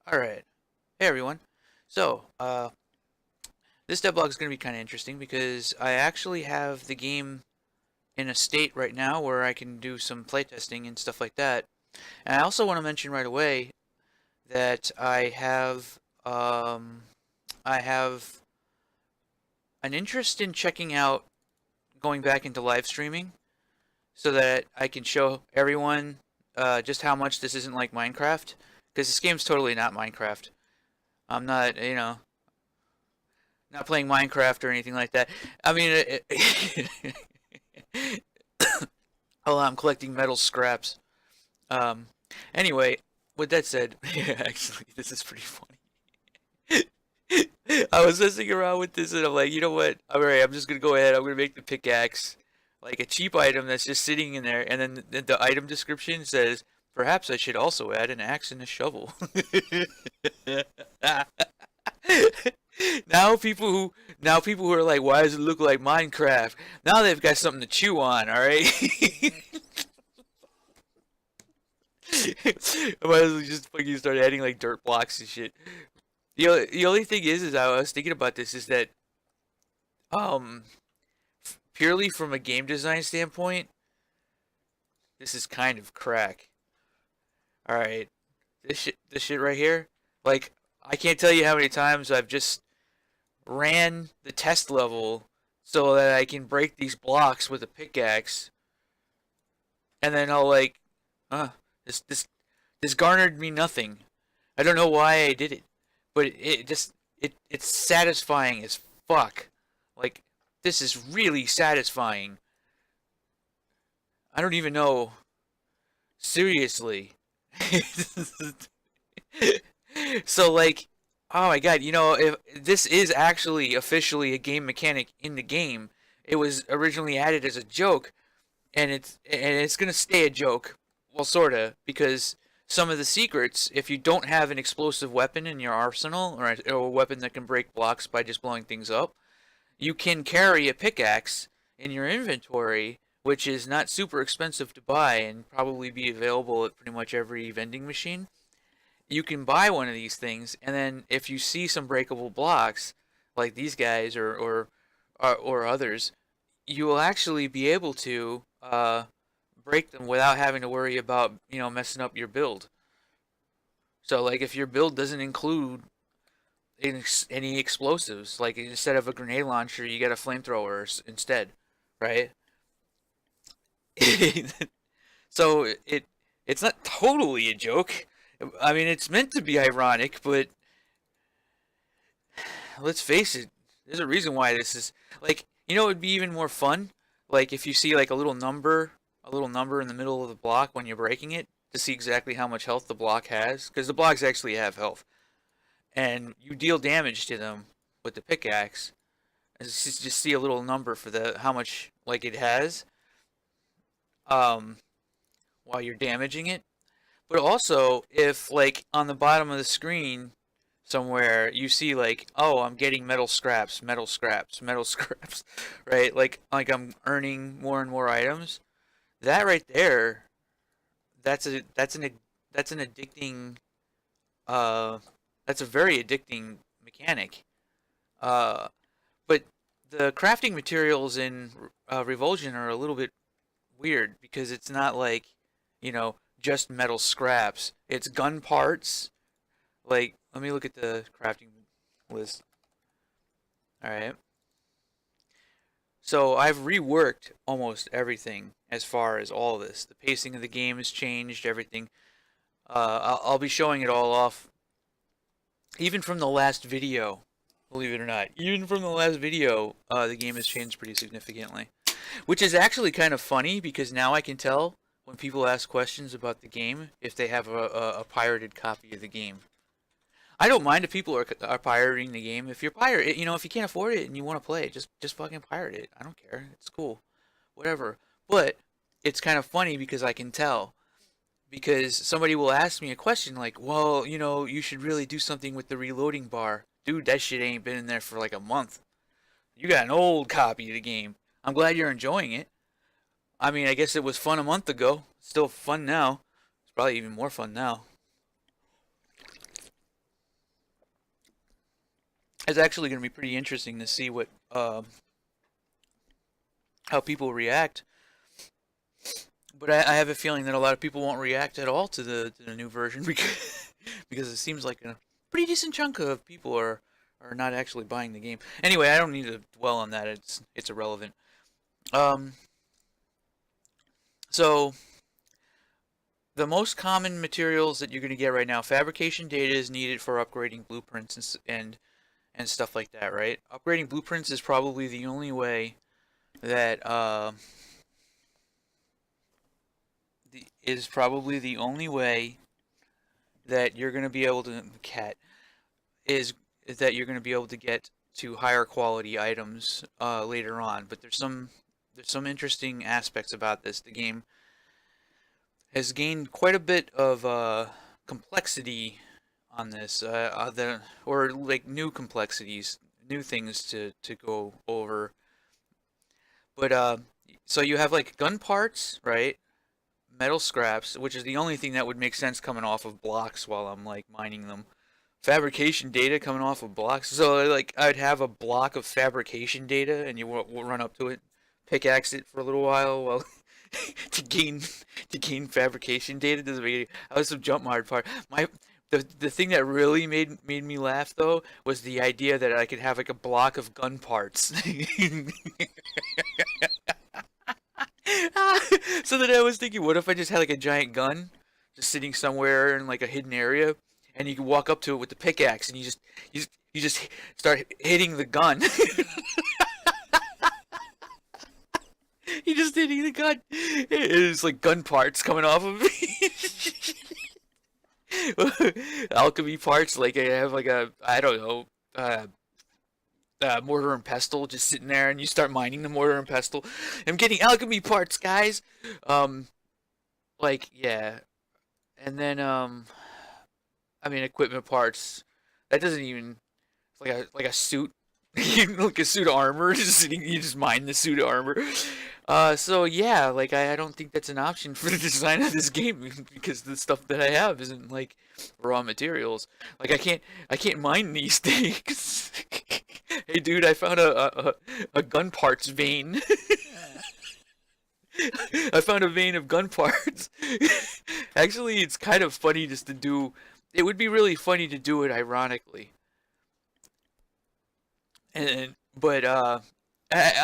Alright. Hey everyone. So, this devlog is going to be kind of interesting because I actually have the game in a state right now where I can do some playtesting and stuff like that. And I also want to mention right away that I have an interest in checking out going back into live streaming so that I can show everyone just how much this isn't like Minecraft, because this game's totally not Minecraft. I'm not, not playing Minecraft or anything like that. I mean, oh, I'm collecting metal scraps. Um, anyway, with that said, yeah, actually, this is pretty funny. I was messing around with this and I'm like, you know what? Alright, I'm just gonna go ahead. I'm gonna make the pickaxe like a cheap item that's just sitting in there, and then the item description says, perhaps I should also add an axe and a shovel. Now people who are like, why does it look like Minecraft? Now they've got something to chew on, all right? I might as well just fucking start adding like dirt blocks and shit. The only thing is I was thinking about this is that um purely from a game design standpoint, this is kind of crack. All right, this shit right here, like I can't tell you how many times I've just ran the test level so that I can break these blocks with a pickaxe, and then I'll like, uh, this garnered me nothing. I don't know why I did it, but it's satisfying as fuck. Like, this is really satisfying. I don't even know. Seriously. So like, oh my god, if this is actually officially a game mechanic in the game, it was originally added as a joke, and it's gonna stay a joke, well, sorta, because some of the secrets, if you don't have an explosive weapon in your arsenal, or a weapon that can break blocks by just blowing things up, you can carry a pickaxe in your inventory, which is not super expensive to buy and probably be available at pretty much every vending machine. You can buy one of these things, and then if you see some breakable blocks, like these guys or others, you will actually be able to break them without having to worry about messing up your build. So like if your build doesn't include any explosives, like instead of a grenade launcher, you get a flamethrower instead, right? So it's not totally a joke. I mean, it's meant to be ironic, but let's face it, there's a reason why this is like, it would be even more fun, like if you see like a little number in the middle of the block when you're breaking it to see exactly how much health the block has, because the blocks actually have health, and you deal damage to them with the pickaxe, and just see a little number for the how much like it has, um, while you're damaging it. But also, if like on the bottom of the screen somewhere you see like, oh, I'm getting metal scraps, metal scraps, metal scraps, right? Like I'm earning more and more items. That right there, that's an addicting uh that's a very addicting mechanic. Uh, but the crafting materials in Revulsion are a little bit weird because it's not like, just metal scraps. It's gun parts. Like, let me look at the crafting list. All right. So I've reworked almost everything as far as all of this. The pacing of the game has changed, everything. I'll be showing it all off, even from the last video. Believe it or not, even from the last video, the game has changed pretty significantly. Which is actually kind of funny because now I can tell when people ask questions about the game if they have a pirated copy of the game. I don't mind if people are pirating the game. If you're pirate, if you can't afford it and you want to play it, just fucking pirate it. I don't care. It's cool, whatever. But it's kind of funny because I can tell, because somebody will ask me a question like, well, you should really do something with the reloading bar. Dude, that shit ain't been in there for like a month. You got an old copy of the game. I'm glad you're enjoying it. I mean, I guess it was fun a month ago. Still fun now. It's probably even more fun now. it's actually going to be pretty interesting to see what how people react. But I have a feeling that a lot of people won't react at all to the new version because it seems like a pretty decent chunk of people are not actually buying the game. Anyway, I don't need to dwell on that. It's irrelevant. Um, so the most common materials that you're going to get right now, fabrication data is needed for upgrading blueprints and stuff like that, right? Upgrading blueprints is probably the only way that is probably the only way that you're going to be able to is that you're going to be able to get to higher quality items later on. But there's some interesting aspects about this. The game has gained quite a bit of complexity on this, or like new complexities, new things to go over. But so you have like gun parts, right? Metal scraps, which is the only thing that would make sense coming off of blocks while I'm like mining them. Fabrication data coming off of blocks. So like I'd have a block of fabrication data, and you will run up to it, pickaxe it for a little while to gain fabrication data. Doesn't make I was some jump hard part. The thing that really made me laugh though was the idea that I could have like a block of gun parts. So then I was thinking, what if I just had like a giant gun just sitting somewhere in like a hidden area, and you can walk up to it with the pickaxe, and you just start hitting the gun. You just hitting the gun. It's like gun parts coming off of me. Alchemy parts, like I have like a I don't know. Mortar and pestle just sitting there, and you start mining the mortar and pestle. I'm getting alchemy parts, guys. Um, like yeah, and then I mean equipment parts. That doesn't even it's like a suit, like a suit of armor. Just sitting, you just mine the suit of armor. So yeah, like I don't think that's an option for the design of this game because the stuff that I have isn't like raw materials. Like I can't mine these things. Hey dude, I found a gun parts vein. I found a vein of gun parts. Actually, it's kind of funny just to do. It would be really funny to do it ironically. And but I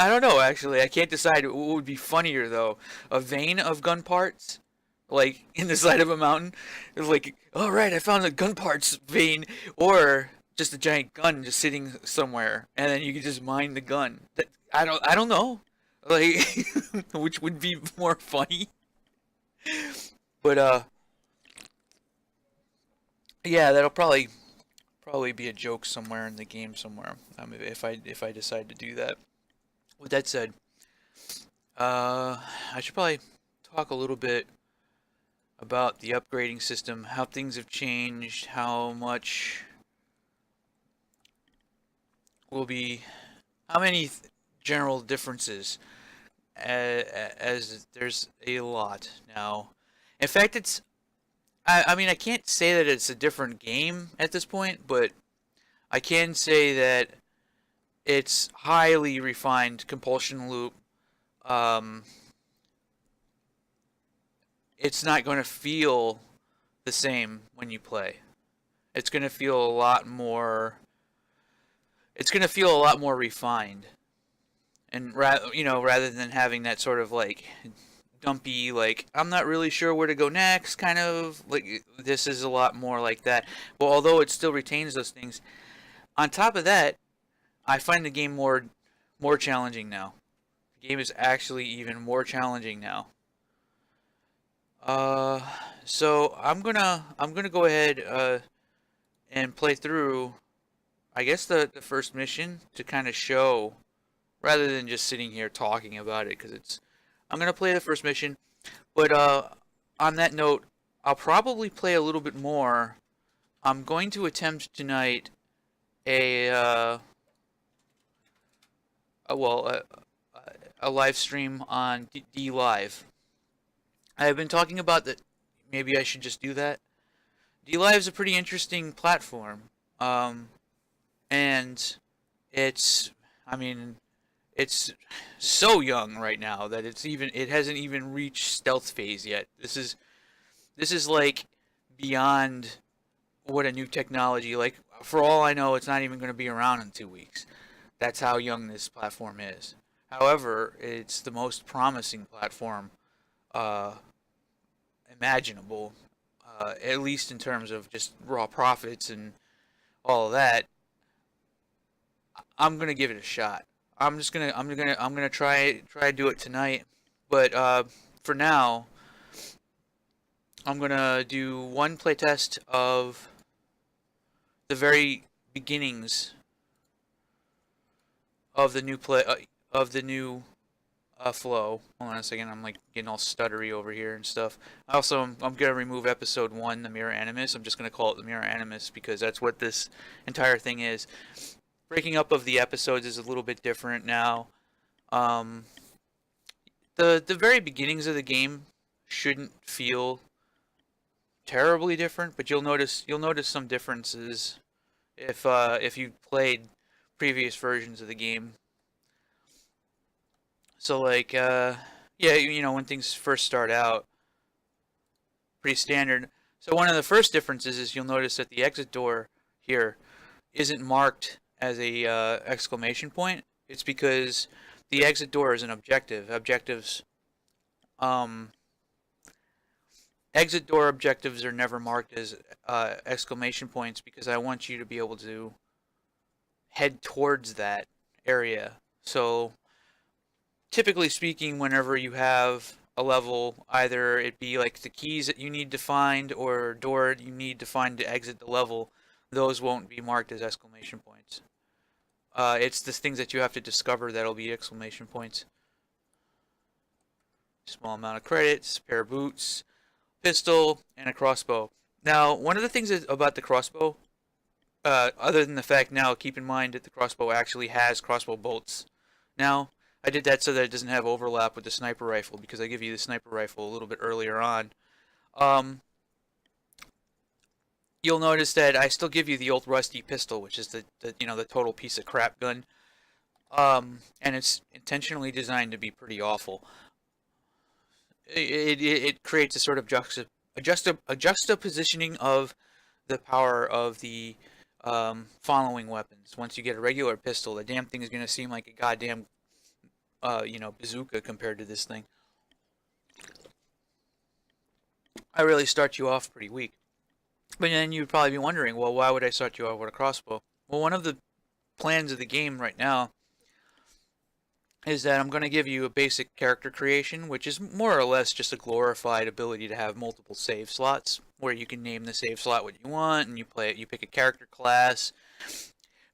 don't know actually. I can't decide what would be funnier though. A vein of gun parts like in the side of a mountain. It's like, all right, I found a gun parts vein, or just a giant gun just sitting somewhere, and then you can just mine the gun. I don't know, like which would be more funny. But yeah, that'll probably be a joke somewhere in the game somewhere. If I decide to do that. With that said, I should probably talk a little bit about the upgrading system, how things have changed, how much will be, how many general differences, as there's a lot now. In fact, I mean, I can't say that it's a different game at this point, but I can say that it's highly refined compulsion loop. Um, it's not going to feel the same when you play. It's going to feel a lot more. It's going to feel a lot more refined, and rather than having that sort of like dumpy, like I'm not really sure where to go next, kind of like this is a lot more like that. Well, although it still retains those things. On top of that, I find the game more challenging now. The game is actually even more challenging now. Uh, so I'm gonna go ahead and play through, I guess the first mission to kind of show, rather than just sitting here talking about it, because I'm gonna play the first mission. But on that note, I'll probably play a little bit more. I'm going to attempt tonight a a well a live stream on D Live. I've been talking about that. Maybe I should just do that. D Live is a pretty interesting platform. Um, and it's, I mean, it's so young right now that it hasn't even reached stealth phase yet. This is like beyond what a new technology, like for all I know it's not even going to be around in 2 weeks. That's how young this platform is. However, it's the most promising platform uh, imaginable, at least in terms of just raw profits and all of that. I'm gonna give it a shot. I'm gonna try to do it tonight. But for now, I'm gonna do one playtest of the very beginnings of the new flow. Hold on a second, I'm like getting all stuttery over here and stuff. Also, I'm gonna remove episode 1, the Mirror Animus. I'm just gonna call it the Mirror Animus because that's what this entire thing is. Breaking up of the episodes is a little bit different now. Um, the very beginnings of the game shouldn't feel terribly different, but you'll notice some differences if you played previous versions of the game. So like yeah, when things first start out, pretty standard. So one of the first differences is you'll notice that the exit door here isn't marked as a exclamation point. It's because the exit door is an objective. Um, Exit door objectives are never marked as exclamation points because I want you to be able to head towards that area. So typically speaking, whenever you have a level, either it be like the keys that you need to find or a door you need to find to exit the level, those won't be marked as exclamation points. It's the things that you have to discover that'll be exclamation points. Small amount of credits, pair of boots, pistol, and a crossbow. Now, one of the things about the crossbow, other than the fact now, keep in mind that the crossbow actually has crossbow bolts. Now, I did that so that it doesn't have overlap with the sniper rifle because I give you the sniper rifle a little bit earlier on. Um, you'll notice that I still give you the old rusty pistol, which is the total piece of crap gun. And it's intentionally designed to be pretty awful. It creates a sort of juxtapositioning of the power of the following weapons. Once you get a regular pistol, the damn thing is going to seem like a goddamn bazooka compared to this thing. I really start you off pretty weak. But then you'd probably be wondering, well, why would I start you off with a crossbow? Well, one of the plans of the game right now is that I'm going to give you a basic character creation, which is more or less just a glorified ability to have multiple save slots, where you can name the save slot what you want, and you pick a character class.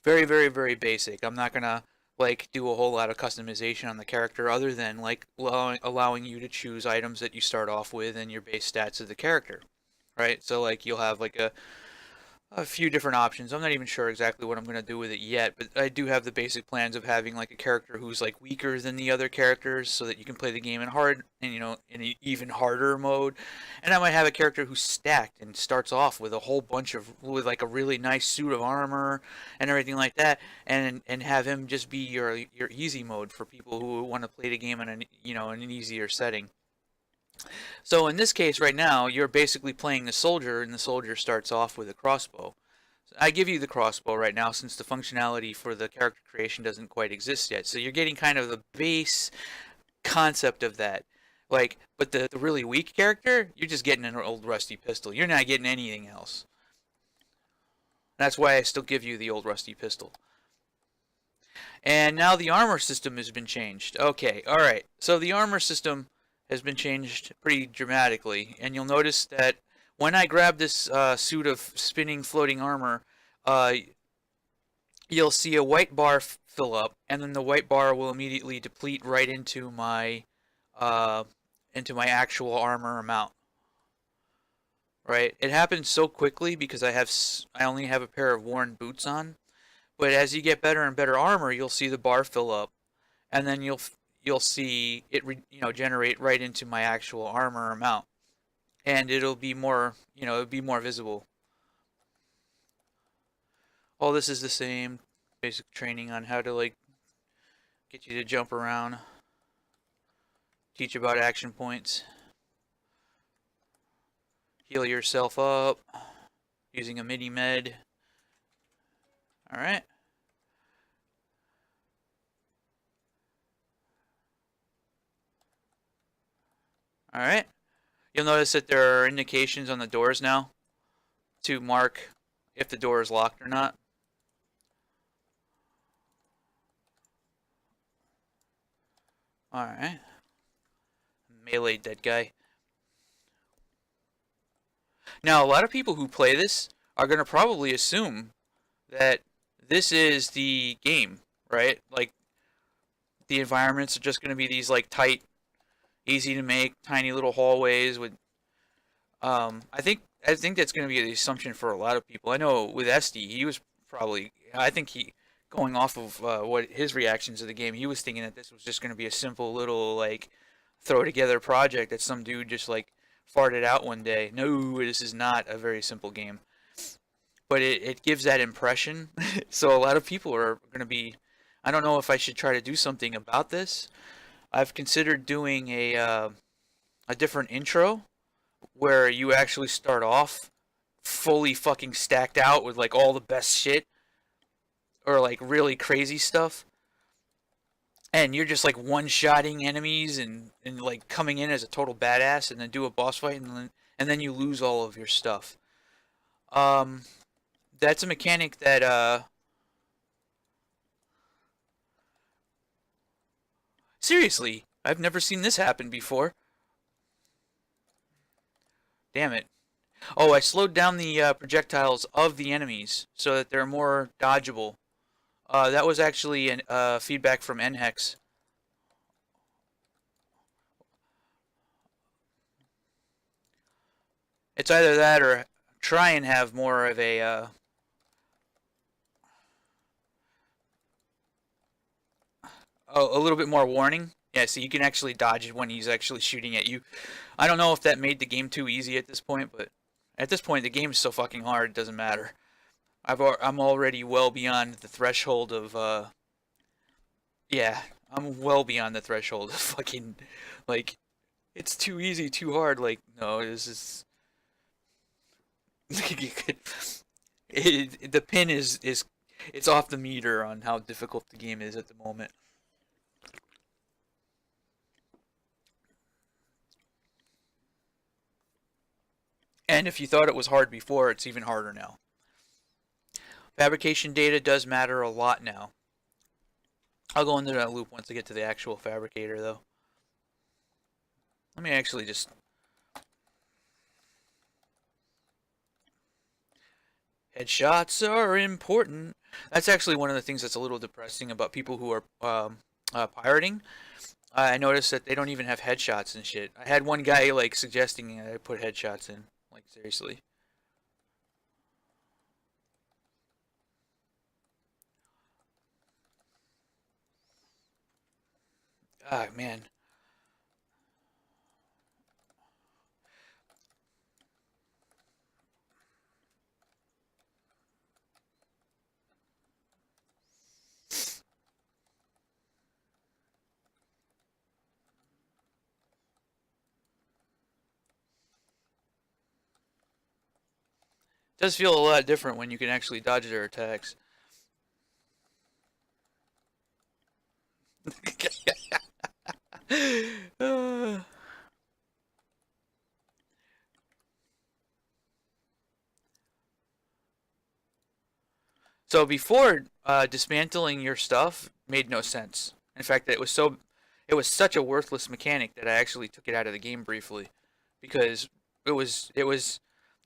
Very, very, very basic. I'm not going to like do a whole lot of customization on the character other than like allowing you to choose items that you start off with and your base stats of the character, right? So like you'll have like a few different options. I'm not even sure exactly what I'm going to do with it yet, but I do have the basic plans of having like a character who's like weaker than the other characters so that you can play the game in hard and in an even harder mode. And I might have a character who's stacked and starts off with a whole bunch with like a really nice suit of armor and everything like that, and have him just be your easy mode for people who want to play the game in in an easier setting. So in this case right now, you're basically playing the soldier, and the soldier starts off with a crossbow. I give you the crossbow right now since the functionality for the character creation doesn't quite exist yet. So you're getting kind of the base concept of that. But the really weak character, you're just getting an old rusty pistol. You're not getting anything else. That's why I still give you the old rusty pistol. And now the armor system has been changed. Okay, alright. So the armor system has been changed pretty dramatically, and you'll notice that when I grab this suit of spinning floating armor, you'll see a white bar fill up, and then the white bar will immediately deplete right into my actual armor amount. Right? It happens so quickly because I only have a pair of worn boots on, but as you get better and better armor, you'll see the bar fill up, and then you'll see it generate right into my actual armor amount, and it'll be more visible. All this is the same. basic training on how to like get you to jump around, teach you about action points, heal yourself up using a mini med. All right. All right. You'll notice that there are indications on the doors now to mark if the door is locked or not. Alright. Melee dead guy. Now, a lot of people who play this are going to probably assume that this is the game, right? Like, the environments are just going to be these, like, tight, easy to make, tiny little hallways with, I think that's going to be the assumption for a lot of people. I know with Esty, he was probably, I think he, going off of what his reactions to the game, he was thinking that this was just going to be a simple little, like, throw together project that some dude just, like, farted out one day. No, this is not a very simple game. But it gives that impression. So a lot of people are going to be, I don't know if I should try to do something about this. I've considered doing a different intro where you actually start off fully fucking stacked out with like all the best shit or like really crazy stuff, and you're just like one-shotting enemies and like coming in as a total badass, and then do a boss fight, and then you lose all of your stuff. Um, that's a mechanic that seriously, I've never seen this happen before. Damn it. Oh, I slowed down the projectiles of the enemies so that they're more dodgeable. That was actually an feedback from NHEX. It's either that or try and have more of a little bit more warning. Yeah, so you can actually dodge when he's actually shooting at you. I don't know if that made the game too easy at this point, but at this point the game's so fucking hard, it doesn't matter. I'm already well beyond the threshold of yeah, I'm well beyond the threshold of fucking like it's too easy, too hard. Like no, this is the pin is it's off the meter on how difficult the game is at the moment. And if you thought it was hard before, it's even harder now. Fabrication data does matter a lot now. I'll go into that loop once I get to the actual fabricator, though. Let me actually just... Headshots are important. That's actually one of the things that's a little depressing about people who are pirating. I noticed that they don't even have headshots and shit. I had one guy, like, suggesting I put headshots in. Like, seriously. Ah, man. It does feel a lot different when you can actually dodge their attacks. Uh, so before dismantling your stuff made no sense. In fact, it was such a worthless mechanic that I actually took it out of the game briefly because it was there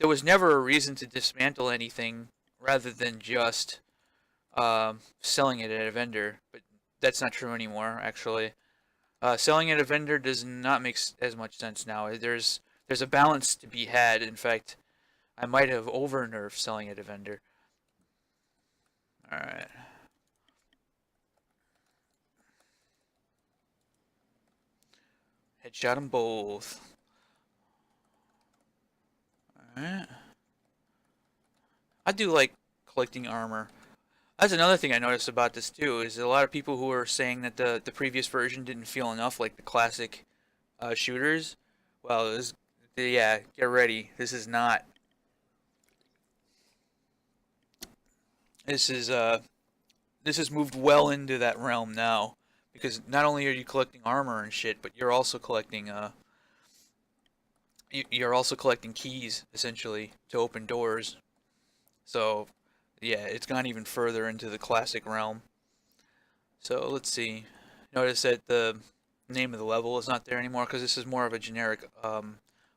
was never a reason to dismantle anything rather than just selling it at a vendor. But that's not true anymore, actually. Selling at a vendor does not make as much sense now. There's a balance to be had. In fact, I might have over nerfed selling at a vendor. All right. Headshot them both. All right. I do like collecting armor. That's another thing I noticed about this too, is a lot of people who were saying that the previous version didn't feel enough like the classic shooters. Well, yeah, get ready. This is this has moved well into that realm now, because not only are you collecting armor and shit, but you're also collecting keys essentially to open doors. So yeah, it's gone even further into the classic realm. So let's see. Notice that the name of the level is not there anymore because this is more of a generic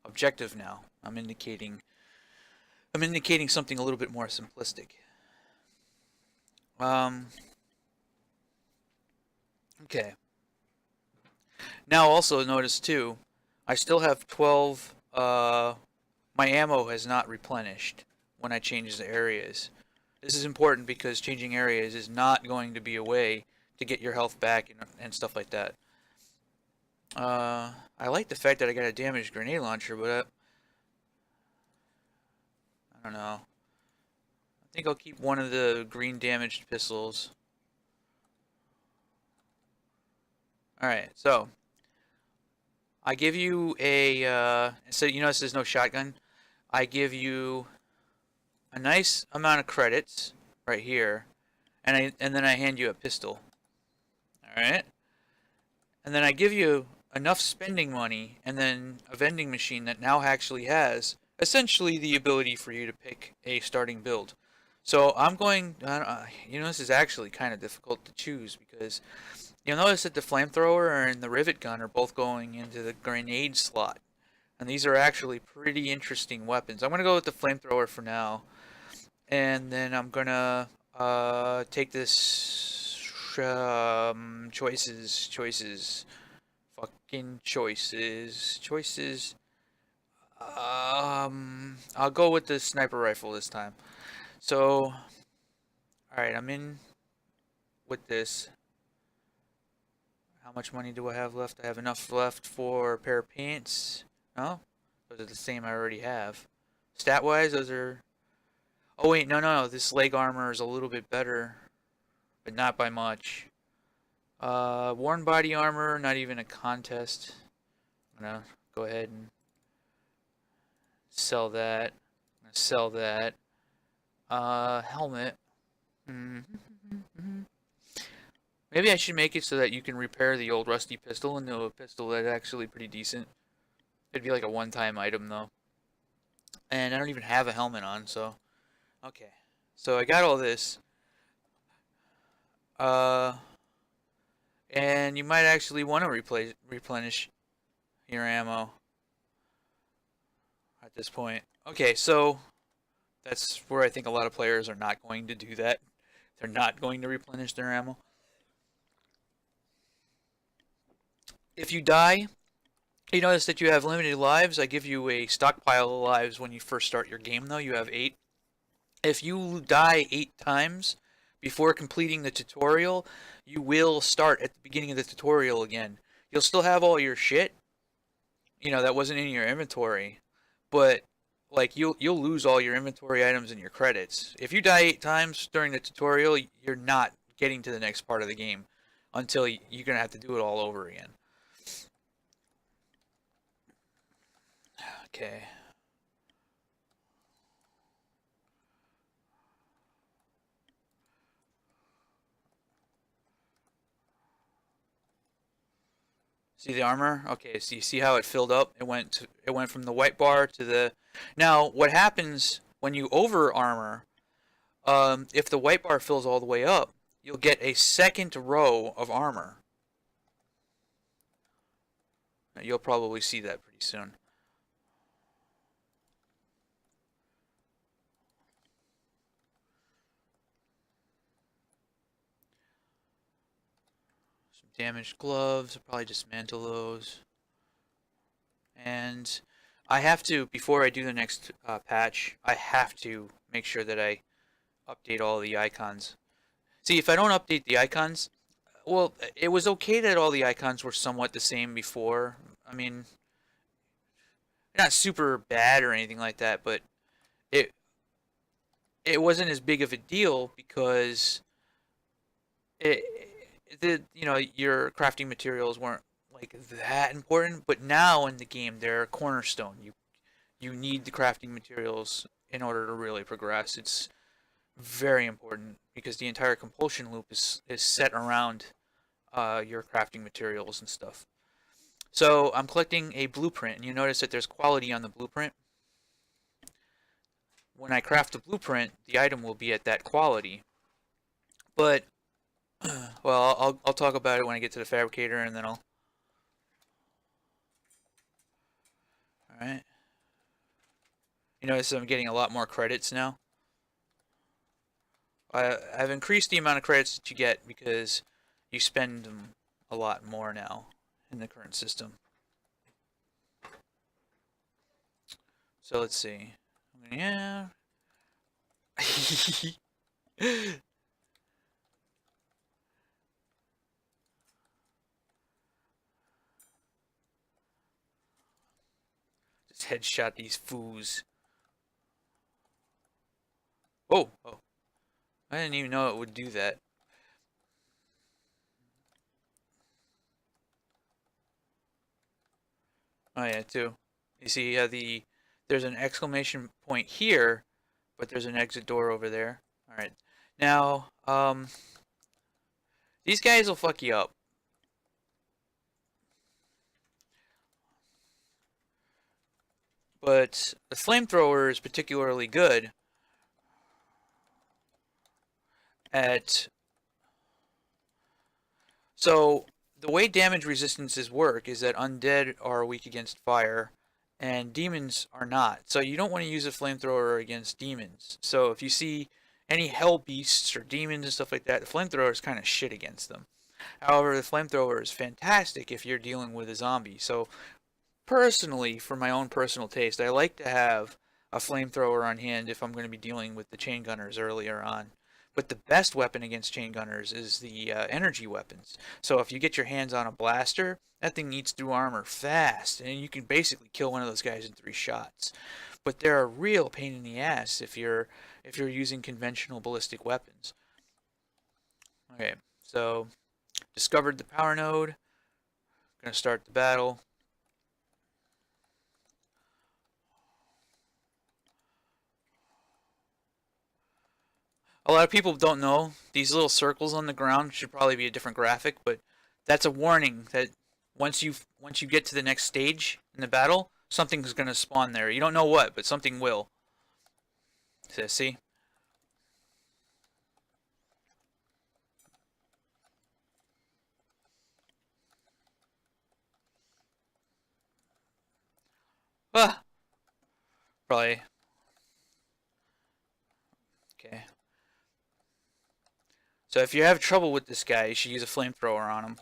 objective now. I'm indicating something a little bit more simplistic. Um, okay. Now also notice too, I still have 12. My ammo has not replenished when I change the areas. This is important because changing areas is not going to be a way to get your health back and stuff like that. I like the fact that I got a damaged grenade launcher, but I don't know. I think I'll keep one of the green damaged pistols. Alright, so I give you so you notice there's no shotgun. I give you a nice amount of credits right here, and then I hand you a pistol. Alright? And then I give you enough spending money and then a vending machine that now actually has essentially the ability for you to pick a starting build. So I'm going, this is actually kind of difficult to choose because you'll notice that the flamethrower and the rivet gun are both going into the grenade slot. And these are actually pretty interesting weapons. I'm going to go with the flamethrower for now. And then I'm going to take this choices. Fucking choices. I'll go with the sniper rifle this time. So, alright, I'm in with this. How much money do I have left? I have enough left for a pair of pants. No? Those are the same I already have. Stat-wise, those are... Oh wait, no. This leg armor is a little bit better. But not by much. Worn body armor, not even a contest. I'm gonna go ahead and sell that. I'm gonna sell that. Helmet. Maybe I should make it so that you can repair the old rusty pistol into a pistol that's actually pretty decent. It'd be like a one-time item though. And I don't even have a helmet on, so... Okay. So I got all this. And you might actually want to replenish your ammo at this point. Okay, so that's where I think a lot of players are not going to do that. They're not going to replenish their ammo. If you die, you notice that you have limited lives. I give you a stockpile of lives when you first start your game, though. You have 8. If you die 8 times before completing the tutorial, you will start at the beginning of the tutorial again. You'll still have all your shit, that wasn't in your inventory, but like you'll lose all your inventory items and your credits. If you die 8 times during the tutorial, you're not getting to the next part of the game until you're gonna have to do it all over again. Okay. See the armor? Okay, so you see how it filled up? It went from the white bar to the... Now, what happens when you over armor, if the white bar fills all the way up, you'll get a second row of armor. Now, you'll probably see that pretty soon. Damaged gloves, I'll probably dismantle those. And I have to, before I do the next patch, I have to make sure that I update all the icons. See, if I don't update the icons, well, it was okay that all the icons were somewhat the same before. I mean, not super bad or anything like that, but it wasn't as big of a deal because it, your crafting materials weren't like that important, but now in the game they're a cornerstone. You need the crafting materials in order to really progress. It's very important because the entire compulsion loop is set around your crafting materials and stuff. So I'm collecting a blueprint, and you notice that there's quality on the blueprint. When I craft a blueprint, the item will be at that quality. But well, I'll talk about it when I get to the fabricator, and then I'll. All right. You notice I'm getting a lot more credits now. I've increased the amount of credits that you get because you spend them a lot more now in the current system. So let's see. Yeah. Just headshot these foos. Oh, oh. I didn't even know it would do that. Oh yeah, too. You see there's an exclamation point here, but there's an exit door over there. All right. Now, these guys will fuck you up. But the flamethrower is particularly good at. So the way damage resistances work is that undead are weak against fire, and demons are not. So you don't want to use a flamethrower against demons. So if you see any hell beasts or demons and stuff like that, the flamethrower is kind of shit against them. However, the flamethrower is fantastic if you're dealing with a zombie. So personally, for my own personal taste, I like to have a flamethrower on hand if I'm going to be dealing with the chain gunners earlier on. But the best weapon against chain gunners is the energy weapons. So if you get your hands on a blaster, that thing eats through armor fast, and you can basically kill one of those guys in 3 shots. But they're a real pain in the ass if you're using conventional ballistic weapons. Okay, so discovered the power node. Gonna start the battle. A lot of people don't know these little circles on the ground should probably be a different graphic, but that's a warning that once you get to the next stage in the battle, something's gonna spawn there. You don't know what, but something will. So, see? Ah, probably. Okay. So if you have trouble with this guy, you should use a flamethrower on him.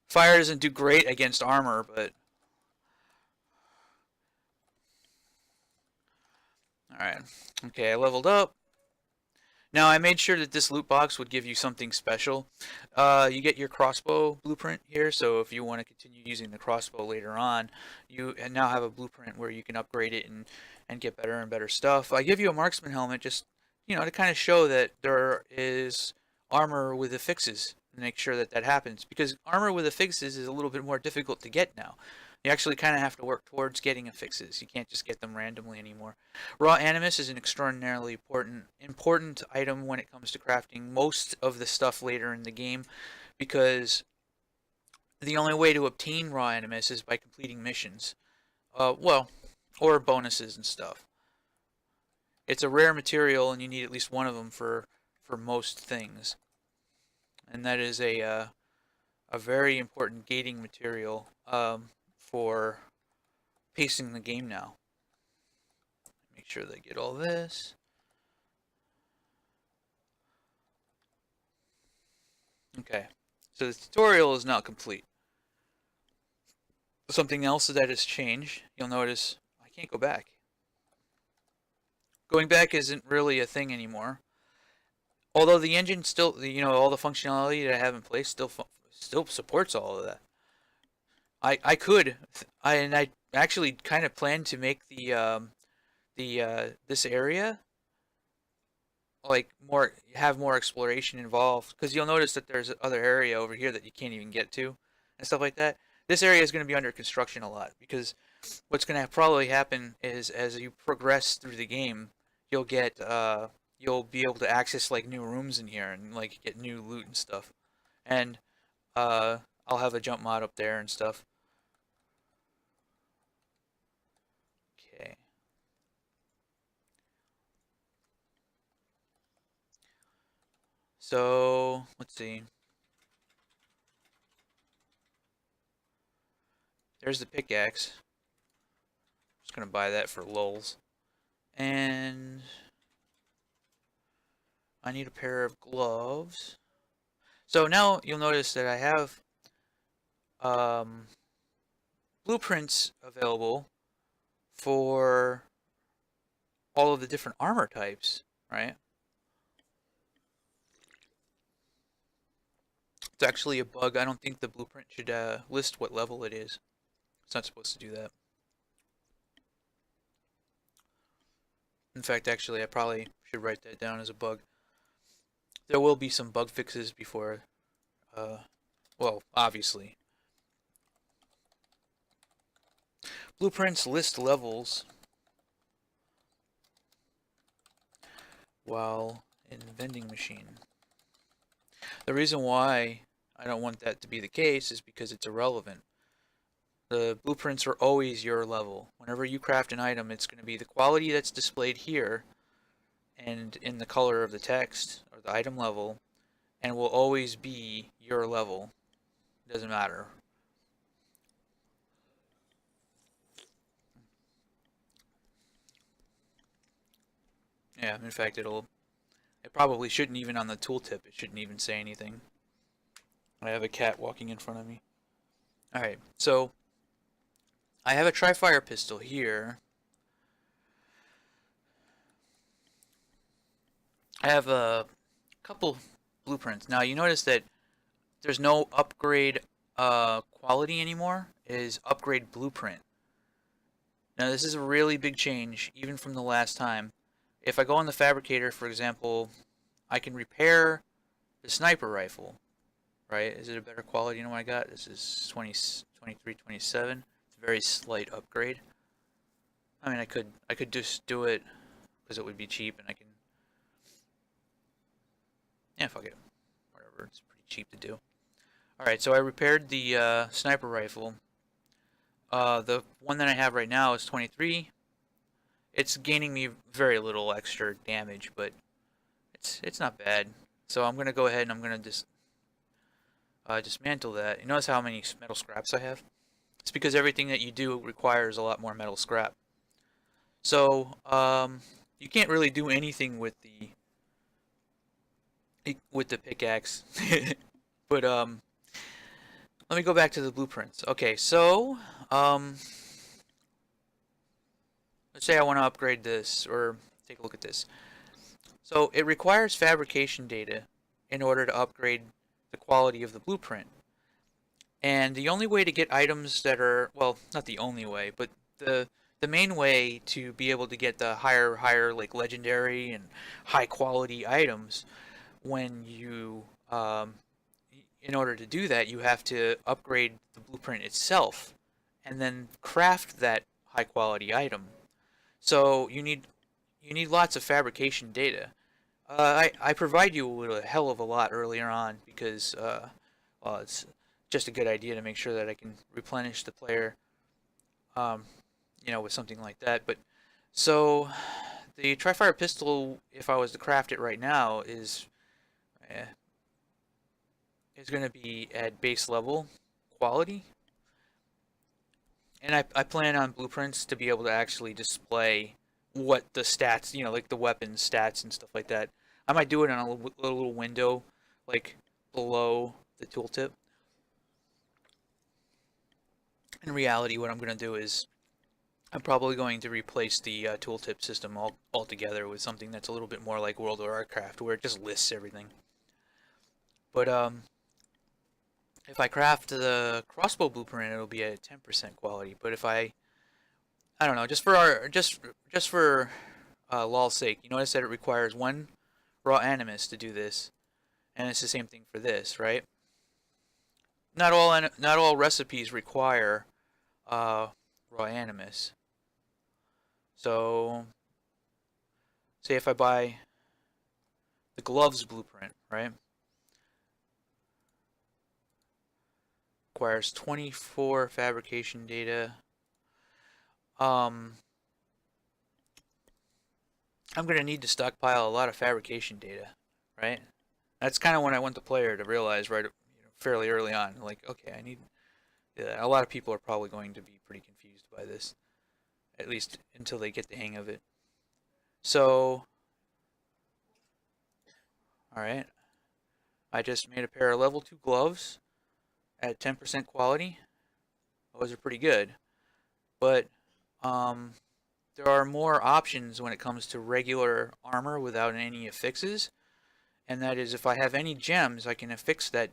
Fire doesn't do great against armor, but alright. Okay, I leveled up. Now I made sure that this loot box would give you something special. You get your crossbow blueprint here, so if you want to continue using the crossbow later on, you now have a blueprint where you can upgrade it and get better and better stuff. I give you a marksman helmet just, to kind of show that there is armor with affixes. Make sure that that happens, because armor with affixes is a little bit more difficult to get now. You actually kind of have to work towards getting affixes. You can't just get them randomly anymore. Raw animus is an extraordinarily important item when it comes to crafting most of the stuff later in the game, because the only way to obtain raw animus is by completing missions. Or bonuses and stuff. It's a rare material, and you need at least one of them for most things. And that is a very important gating material for pacing the game now. Make sure they get all this. Okay, so the tutorial is not complete. Something else that has changed, you'll notice I can't go back. Going back isn't really a thing anymore. Although the engine still, all the functionality that I have in place still supports all of that. I actually kind of planned to make the this area like more have more exploration involved, because you'll notice that there's other area over here that you can't even get to and stuff like that. This area is going to be under construction a lot, because what's going to probably happen is as you progress through the game, you'll get you'll be able to access like new rooms in here and like get new loot and stuff. And uh I'll have a jump mod up there and stuff. Okay. So, let's see. There's the pickaxe. Just gonna buy that for lulz. And I need a pair of gloves. So now you'll notice that I have um, blueprints available for all of the different armor types, right? It's actually a bug. I don't think the blueprint should list what level it is. It's not supposed to do that. In fact, actually, I probably should write that down as a bug. There will be some bug fixes before, well, obviously. Blueprints list levels while in vending machine. The reason why I don't want that to be the case is because it's irrelevant. The blueprints are always your level. Whenever you craft an item, it's going to be the quality that's displayed here and in the color of the text or the item level, and will always be your level. It doesn't matter. Yeah, in fact, it probably shouldn't even on the tooltip. It shouldn't even say anything. I have a cat walking in front of me. Alright, so I have a tri-fire pistol here. I have a couple blueprints. Now you notice that there's no upgrade quality anymore. It is upgrade blueprint. Now this is a really big change, even from the last time. If I go on the fabricator, for example, I can repair the sniper rifle. Right? Is it a better quality than what I got? This is 20, 23, 27. It's a very slight upgrade. I mean, I could just do it because it would be cheap, and I can. Yeah, fuck it. Whatever. It's pretty cheap to do. All right, so I repaired the sniper rifle. The one that I have right now is 23. It's gaining me very little extra damage, but it's not bad. So I'm gonna go ahead and I'm gonna just dismantle that. You notice how many metal scraps I have? It's because everything that you do requires a lot more metal scrap. So you can't really do anything with the pickaxe. But let me go back to the blueprints. Okay, so let's say I want to upgrade this or take a look at this. So it requires fabrication data in order to upgrade the quality of the blueprint. And the only way to get items that are, well, not the only way, but the main way to be able to get the higher like legendary and high quality items, when you in order to do that, you have to upgrade the blueprint itself and then craft that high quality item. So you need lots of fabrication data. I provide you with a hell of a lot earlier on because well, it's just a good idea to make sure that I can replenish the player, um, you know, with something like that. But so the Tri-Fire pistol, if I was to craft it right now, eh, is going to be at base level quality, and I plan on blueprints to be able to actually display what the stats, you know, like the weapon stats and stuff like that. I might do it on a little window, like below the tooltip. In reality, what I'm going to do is I'm probably going to replace the tooltip system altogether with something that's a little bit more like World of Warcraft, where it just lists everything. But if I craft the crossbow blueprint, it'll be at 10% quality. But if I don't know, just for lol's sake, you notice that it requires one raw animus to do this, and it's the same thing for this, right? Not all recipes require raw animus. So, say if I buy the gloves blueprint, right? Requires 24 fabrication data. I'm gonna need to stockpile a lot of fabrication data, right? That's kind of when I went to player to realize, right, fairly early on, like, okay, I need. Yeah, a lot of people are probably going to be pretty confused by this, at least until they get the hang of it. So, all right, I just made a pair of level 2 gloves at 10% quality. Those are pretty good, but um, there are more options when it comes to regular armor without any affixes, and that is if I have any gems, I can affix that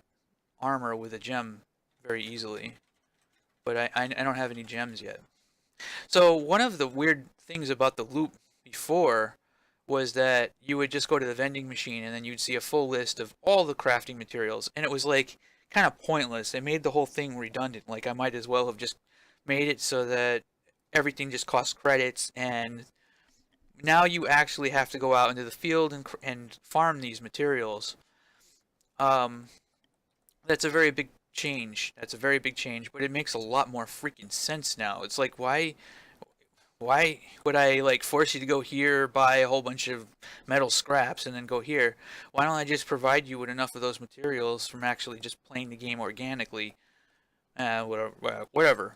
armor with a gem very easily. But I don't have any gems yet. So one of the weird things about the loop before was that you would just go to the vending machine and then you'd see a full list of all the crafting materials, and it was like kind of pointless. It made the whole thing redundant. Like I might as well have just made it so that everything just costs credits, and now you actually have to go out into the field and farm these materials. Um, that's a very big change. That's a very big change, but it makes a lot more freaking sense now. It's like why would I like force you to go here, buy a whole bunch of metal scraps, and then go here? Why don't I just provide you with enough of those materials from actually just playing the game organically? Whatever.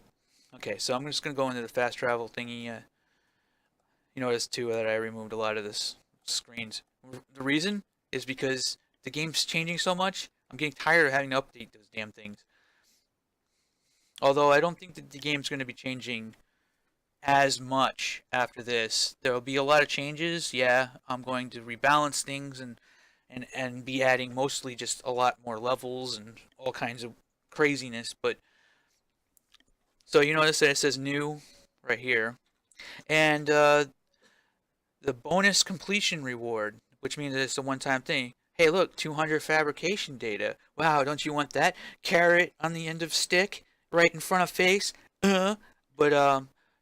Okay, so I'm just gonna go into the fast travel thingy. You notice too that I removed a lot of this screens. The reason is because the game's changing so much. I'm getting tired of having to update those damn things. Although I don't think that the game's going to be changing as much after this. There will be a lot of changes. Yeah, I'm going to rebalance things and be adding mostly just a lot more levels and all kinds of craziness. But so you notice that it says new right here, and the bonus completion reward, which means that it's a one-time thing. Hey, look, 200 fabrication data. Wow, don't you want that? Carrot on the end of stick, right in front of face. But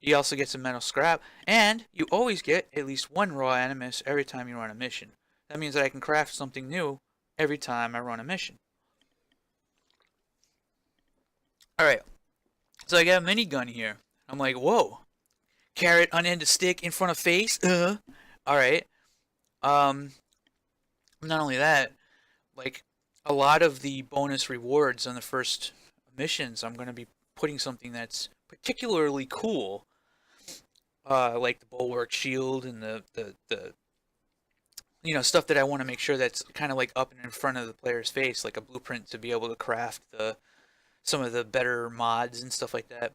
you also get some metal scrap, and you always get at least one raw animus every time you run a mission. That means that I can craft something new every time I run a mission. All right, so I got a minigun here. I'm like, whoa, carrot on end of stick in front of face. All right. Um, Not only that, like a lot of the bonus rewards on the first missions, I'm going to be putting something that's particularly cool, like the bulwark shield and the stuff that I want to make sure that's kind of like up and in front of the player's face, like a blueprint to be able to craft some of the better mods and stuff like that.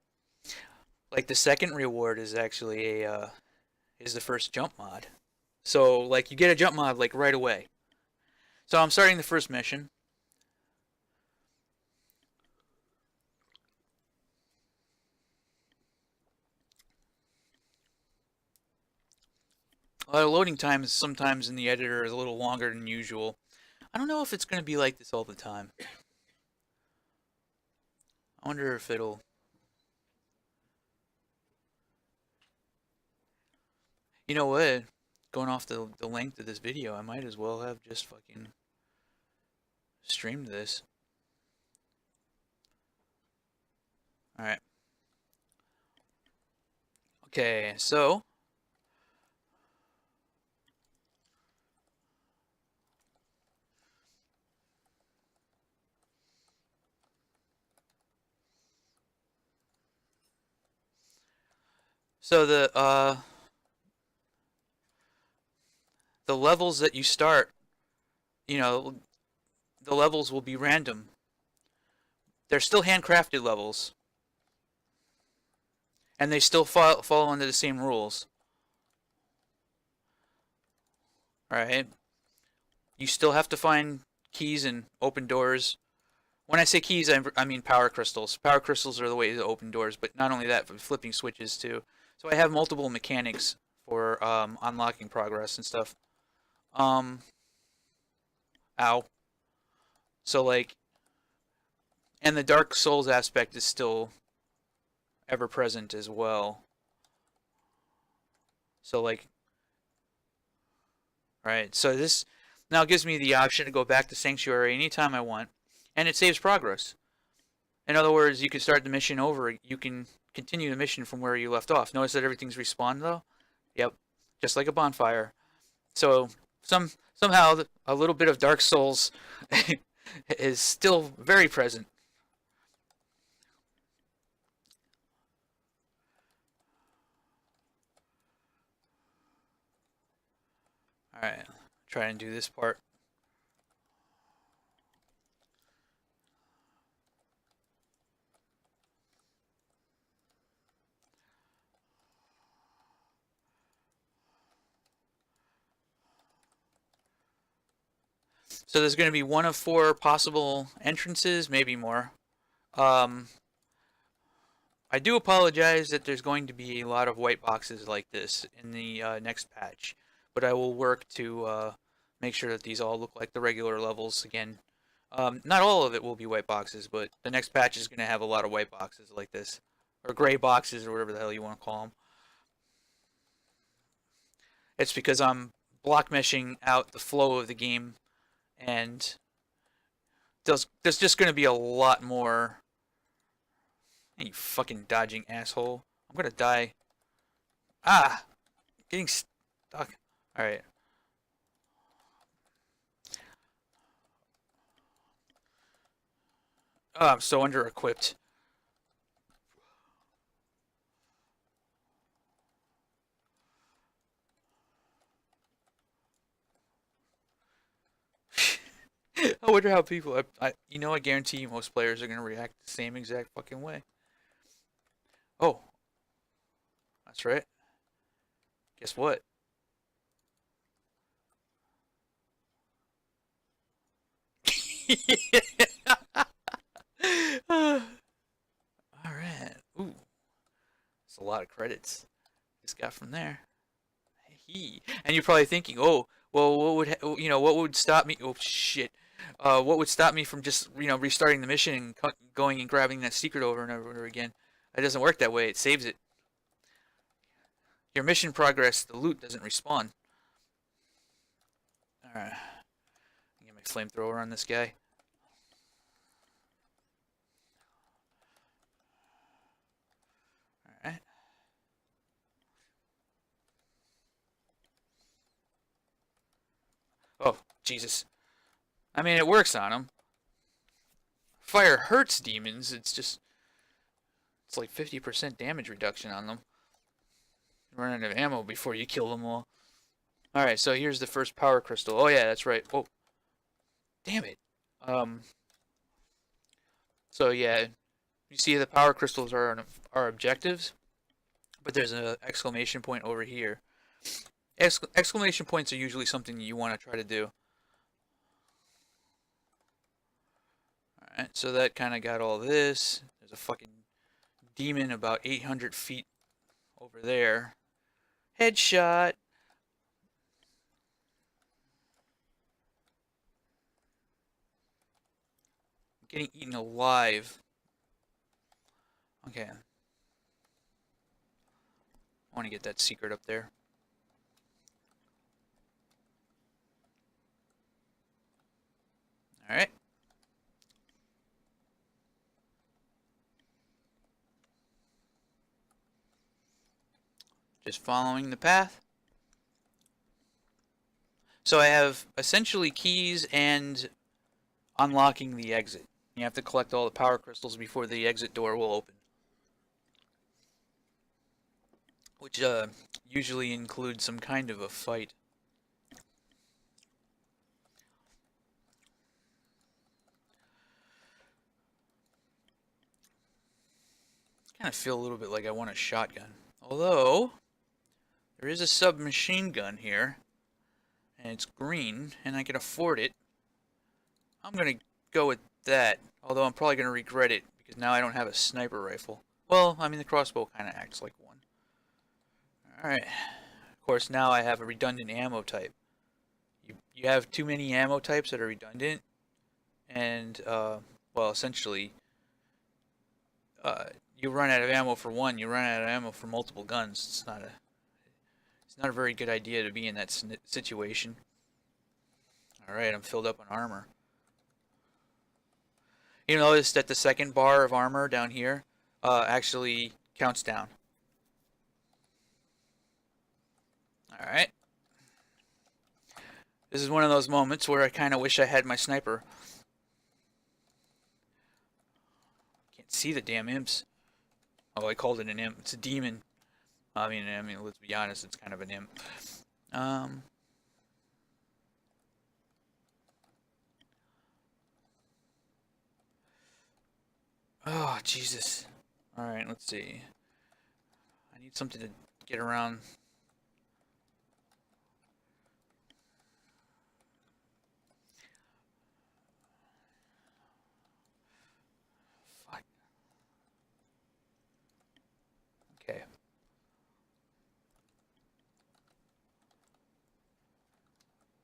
Like the second reward is actually is the first jump mod. So like you get a jump mod like right away. So I'm starting the first mission. Loading time is sometimes in the editor is a little longer than usual. I don't know if it's going to be like this all the time. I wonder if it'll... You know what? Going off the length of this video, I might as well have just fucking streamed this. Alright. Okay, so... So the levels that you start, you know, the levels will be random. They're still handcrafted levels, and they still follow under the same rules. Alright? You still have to find keys and open doors. When I say keys, I mean power crystals. Power crystals are the way to open doors, but not only that, but flipping switches too. So I have multiple mechanics for unlocking progress and stuff. Um, Ow. So like, and the Dark Souls aspect is still ever present as well. So like, right. So this now gives me the option to go back to Sanctuary anytime I want, and it saves progress. In other words, you can start the mission over. You can continue the mission from where you left off. Notice that everything's respawned though. Yep, just like a bonfire. So somehow a little bit of Dark Souls is still very present. All right, try and do this part. So there's going to be one of four possible entrances, maybe more. Um, I do apologize that there's going to be a lot of white boxes like this in the next patch, but I will work to make sure that these all look like the regular levels again. Not all of it will be white boxes, but the next patch is going to have a lot of white boxes like this, or gray boxes, or whatever the hell you want to call them. It's because I'm block meshing out the flow of the game, and there's just going to be a lot more. Hey, you fucking dodging asshole. I'm gonna die. Ah! Getting stuck. Alright. Oh, I'm so under equipped. I wonder how people. I guarantee you most players are gonna react the same exact fucking way. Oh, that's right. Guess what? Alright. Ooh, that's a lot of credits. Just got from there. And you're probably thinking, oh, well, what would stop me? Oh shit. What would stop me from just, restarting the mission and going and grabbing that secret over and over again? It doesn't work that way. It saves it. Your mission progress, the loot doesn't respawn. All right. Get my flamethrower on this guy. All right. Oh, Jesus. I mean, it works on them. Fire hurts demons. It's like 50% damage reduction on them. Run out of ammo before you kill them all. Alright, so here's the first power crystal. Oh yeah, that's right. Oh, damn it. Um, so yeah, you see the power crystals are objectives, but there's an exclamation point over here. Exclamation points are usually something you want to try to do. Alright, so that kind of got all this. There's a fucking demon about 800 feet over there. Headshot! Getting eaten alive. Okay. I want to get that secret up there. Alright. Just following the path. So I have essentially keys and unlocking the exit. You have to collect all the power crystals before the exit door will open. Which usually includes some kind of a fight. I kind of feel a little bit like I want a shotgun. Although, there is a submachine gun here. And it's green, and I can afford it. I'm going to go with that. Although I'm probably going to regret it, because now I don't have a sniper rifle. Well, I mean, the crossbow kind of acts like one. Alright. Of course, now I have a redundant ammo type. You you have too many ammo types that are redundant, and well, essentially, uh, you run out of ammo for one, you run out of ammo for multiple guns. It's not a very good idea to be in that situation. All right, I'm filled up on armor. You notice that the second bar of armor down here actually counts down. All right. This is one of those moments where I kind of wish I had my sniper. Can't see the damn imps. Oh, I called it an imp. It's a demon. I mean, let's be honest, it's kind of an imp. Oh, Jesus. All right, let's see. I need something to get around. Fuck. Okay.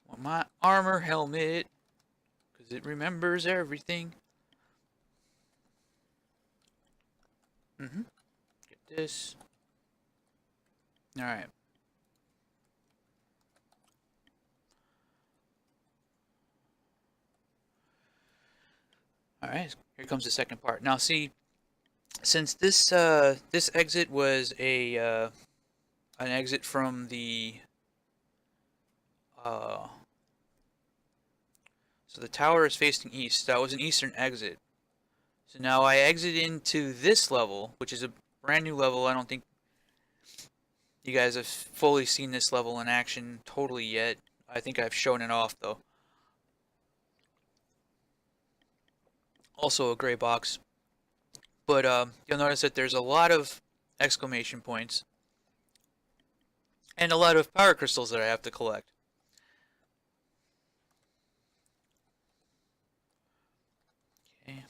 Want my armor helmet, because it remembers everything. Get this. All right. All right. Here comes the second part. Now, see, since this exit was a an exit from the so the tower is facing east. That was an eastern exit. So now I exit into this level, which is a brand new level. I don't think you guys have fully seen this level in action totally yet. I think I've shown it off though. Also a gray box. But you'll notice that there's a lot of exclamation points and a lot of power crystals that I have to collect. Okay.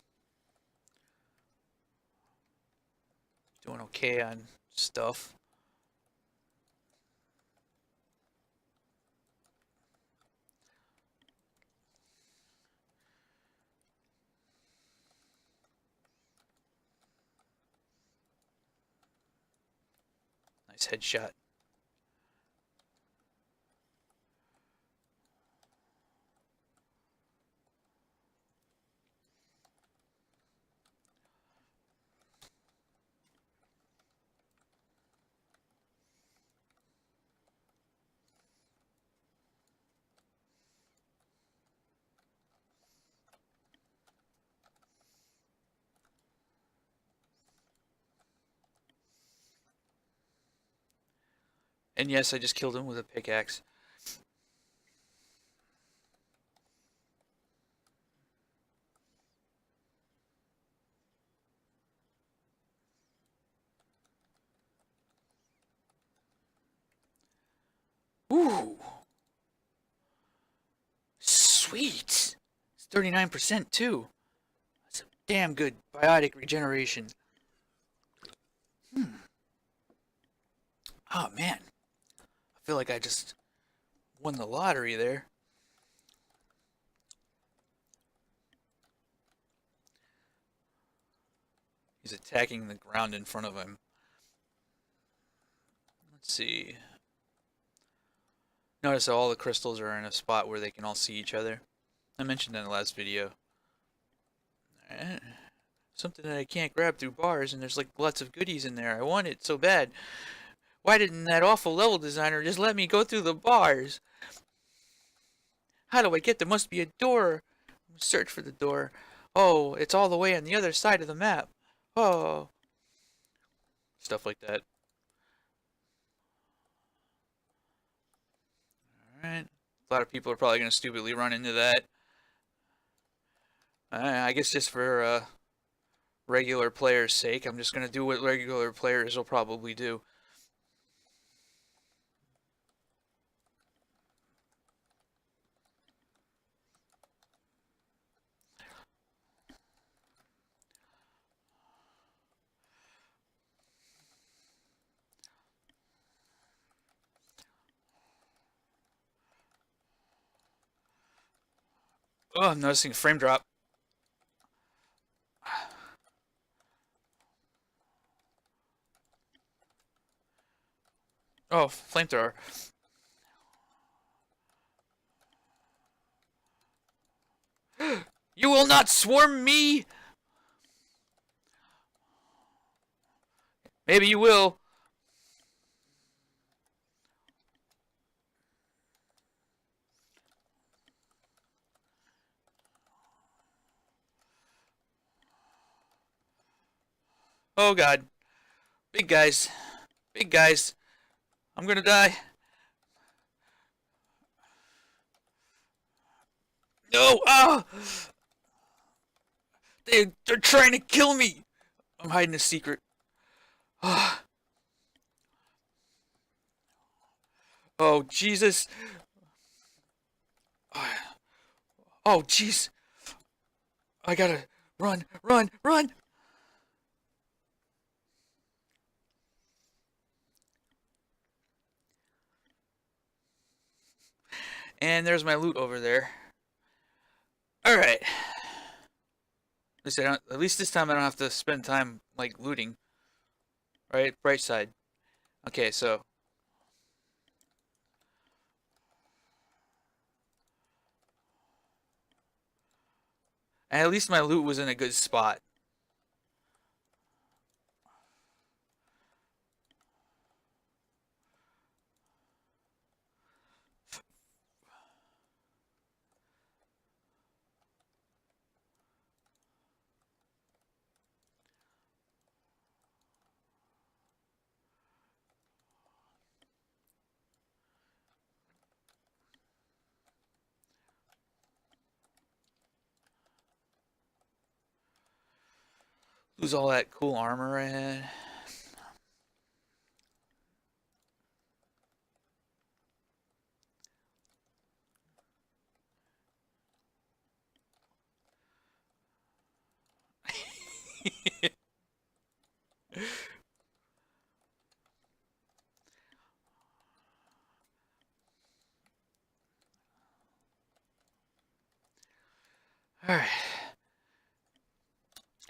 Doing okay on stuff. Nice headshot. And yes, I just killed him with a pickaxe. Ooh. Sweet. It's 39% too. That's a damn good biotic regeneration. Oh man. I feel like I just won the lottery there. He's attacking the ground in front of him. Let's see. Notice that all the crystals are in a spot where they can all see each other. I mentioned in the last video. Something that I can't grab through bars, and there's like lots of goodies in there. I want it so bad. Why didn't that awful level designer just let me go through the bars? How do I get there? Must be a door. Search for the door. Oh, it's all the way on the other side of the map. Oh. Stuff like that. Alright. A lot of people are probably going to stupidly run into that. I guess just for regular players' sake, I'm just going to do what regular players will probably do. Oh, I'm noticing a frame drop. Oh, flamethrower. You will not swarm me! Maybe you will. Oh god. Big guys. Big guys. I'm gonna die. No! Ah! They're trying to kill me! I'm hiding a secret. Ah. Oh, Jesus. Oh, jeez. I gotta run, run, run! And there's my loot over there. Alright. At least this time I don't have to spend time, like, looting. Right? Bright side. Okay, so. And at least my loot was in a good spot. Lose all that cool armor I had. Alright.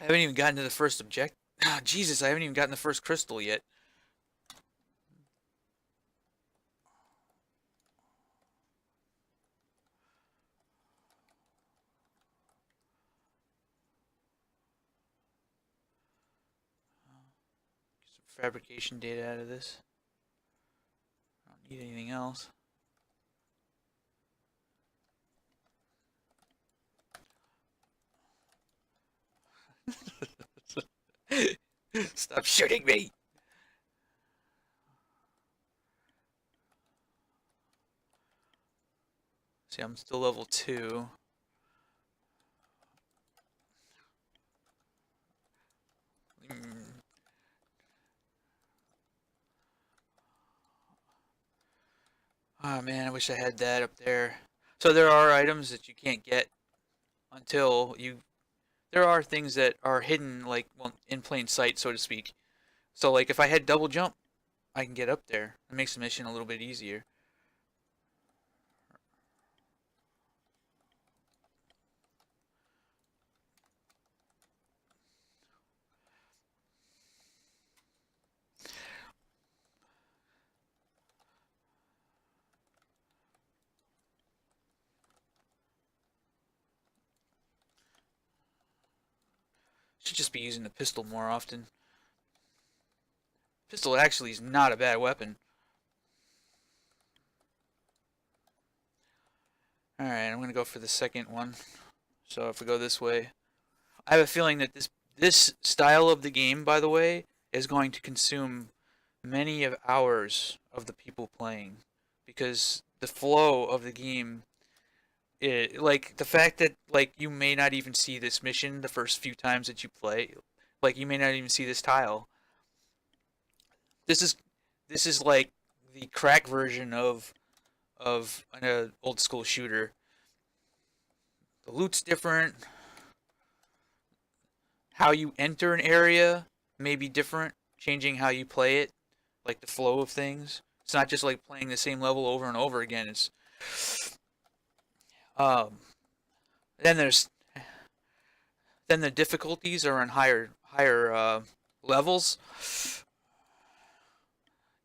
I haven't even gotten to the first object. Oh, Jesus, I haven't even gotten the first crystal yet. Get some fabrication data out of this. I don't need anything else. Stop shooting me! See, I'm still level 2. Oh man, I wish I had that up there. So there are items that you can't get until you. There are things that are hidden, like, well, in plain sight, so to speak. So, like, if I had double jump, I can get up there. It makes the mission a little bit easier. Should just be using the pistol more often. Pistol actually is not a bad weapon. Alright, I'm gonna go for the second one. So if we go this way, I have a feeling that this style of the game, by the way, is going to consume many of hours of the people playing, because the flow of the game, like the fact that, like, you may not even see this mission the first few times that you play, like you may not even see this tile. This is this is like the crack version of an old school shooter. The loot's different. How you enter an area may be different, changing how you play it, like the flow of things. It's not just like playing the same level over and over again. Um, Then there's then the difficulties are on higher levels.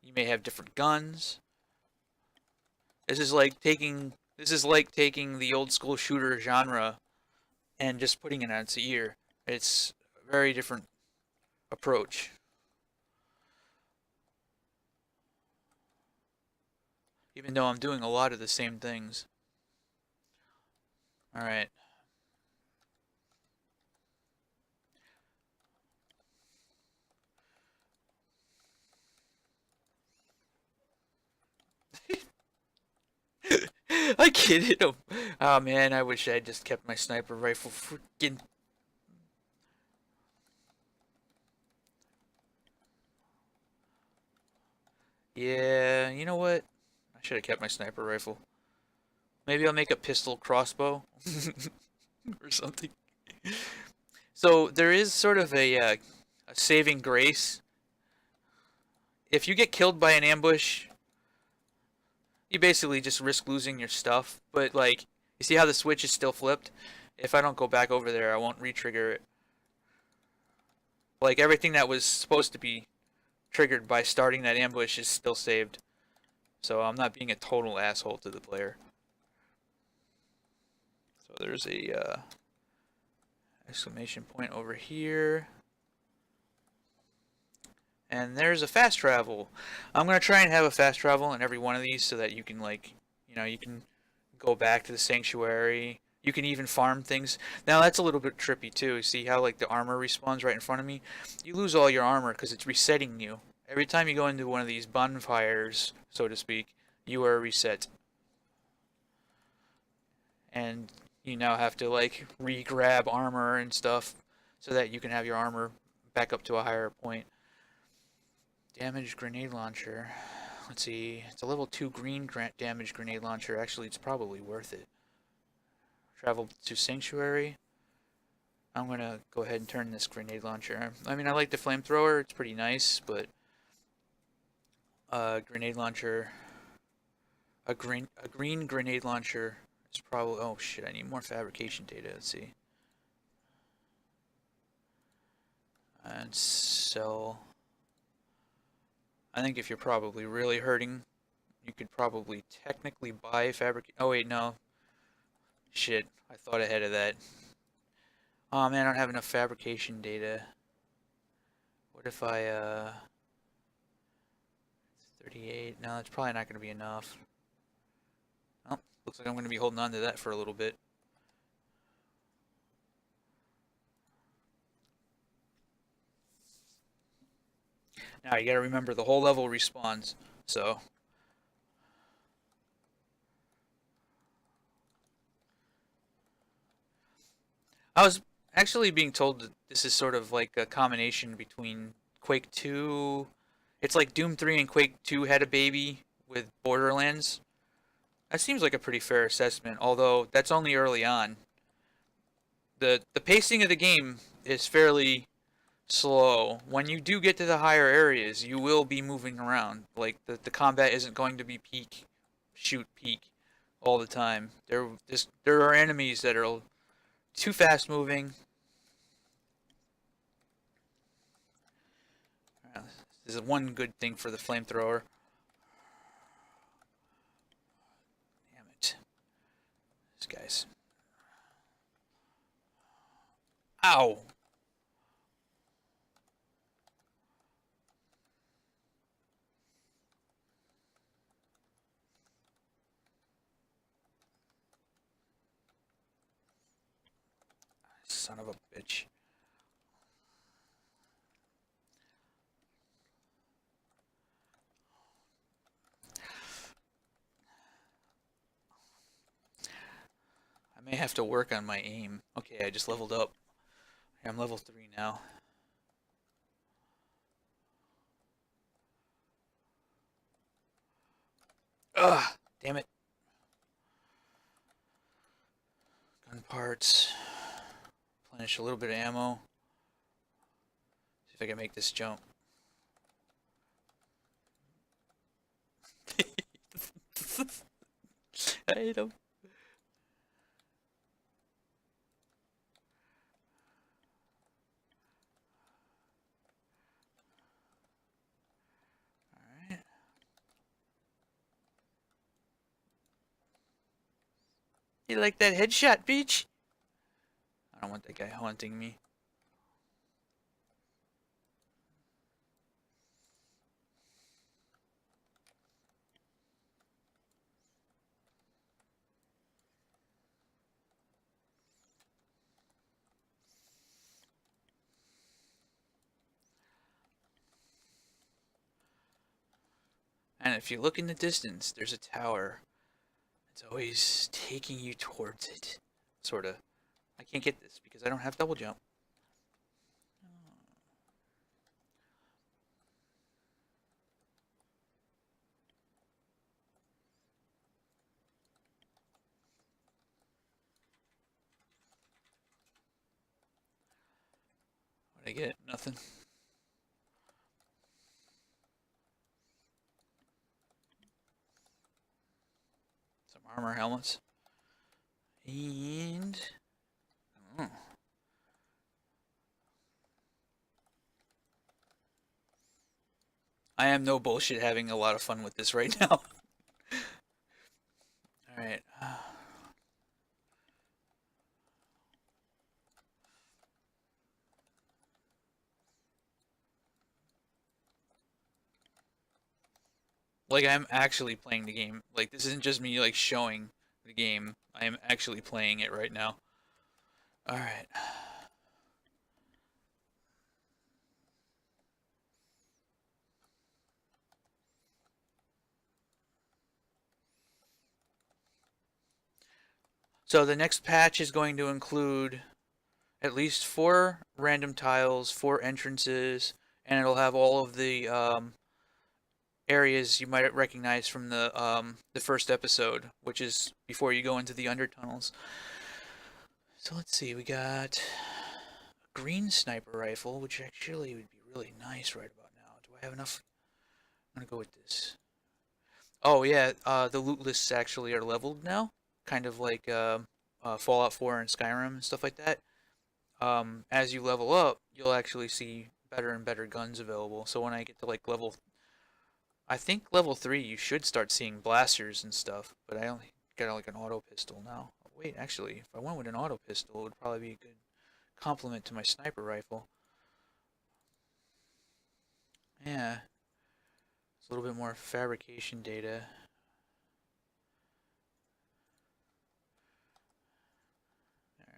You may have different guns. This is like taking the old school shooter genre and just putting it on its ear. It's a very different approach. Even though I'm doing a lot of the same things. Alright. I kidded him. Oh man, I wish I had just kept my sniper rifle freaking. Yeah, you know what? I should have kept my sniper rifle. Maybe I'll make a pistol crossbow or something. So there is sort of a saving grace. If you get killed by an ambush, you basically just risk losing your stuff. But like, you see how the switch is still flipped? If I don't go back over there, I won't re-trigger it. Like everything that was supposed to be triggered by starting that ambush is still saved. So I'm not being a total asshole to the player. So there's a exclamation point over here. And there's a fast travel. I'm going to try and have a fast travel in every one of these so that you can like, you can go back to the sanctuary. You can even farm things. Now that's a little bit trippy too. See how like the armor respawns right in front of me? You lose all your armor because it's resetting you. Every time you go into one of these bonfires, so to speak, you are reset. And you now have to like re-grab armor and stuff so that you can have your armor back up to a higher point. Damaged grenade launcher. Let's see. It's a level 2 green damaged grenade launcher. Actually, it's probably worth it. Travel to Sanctuary. I'm going to go ahead and turn this grenade launcher. I mean, I like the flamethrower. It's pretty nice, but grenade launcher. A green grenade launcher is probably... Oh, shit. I need more fabrication data. Let's see. And sell... I think if you're probably really hurting, you could probably technically buy fabric. Oh wait, no. Shit, I thought ahead of that. Oh man, I don't have enough fabrication data. What if I 38? No, it's probably not going to be enough. Oh, looks like I'm going to be holding on to that for a little bit. Now you got to remember the whole level respawns, so I was actually being told that this is sort of like a combination between Quake 2. It's like Doom 3 and Quake 2 had a baby with Borderlands. That seems like a pretty fair assessment, although that's only early on. The pacing of the game is fairly slow. When you do get to the higher areas, you will be moving around. Like the combat isn't going to be peak, shoot peak all the time. There are enemies that are too fast moving. This is one good thing for the flamethrower. Damn it. These guys. Ow! Son of a bitch. I may have to work on my aim. Okay, I just leveled up. I'm level 3 now. Ugh! Damn it. Gun parts. Replenish a little bit of ammo. See if I can make this jump. I hate him. You like that headshot, bitch? I don't want that guy haunting me. And if you look in the distance, there's a tower. It's always taking you towards it. Sorta. I can't get this because I don't have double jump. What did I get? Nothing. Some armor helmets. And... Oh. I am no bullshit having a lot of fun with this right now. Alright. Like, I'm actually playing the game. Like, this isn't just me, like, showing the game. I am actually playing it right now. Alright. So the next patch is going to include at least 4 random tiles, 4 entrances, and it'll have all of the areas you might recognize from the first episode, which is before you go into the undertunnels. So let's see, we got a green sniper rifle, which actually would be really nice right about now. Do I have enough? I'm gonna go with this. Oh yeah, the loot lists actually are leveled now, kind of like Fallout 4 and Skyrim and stuff like that. As you level up, you'll actually see better and better guns available. So when I get to like I think level 3, you should start seeing blasters and stuff, but I only got like an auto pistol now. Oh, wait, actually, if I went with an auto pistol, it would probably be a good complement to my sniper rifle. Yeah, it's a little bit more fabrication data.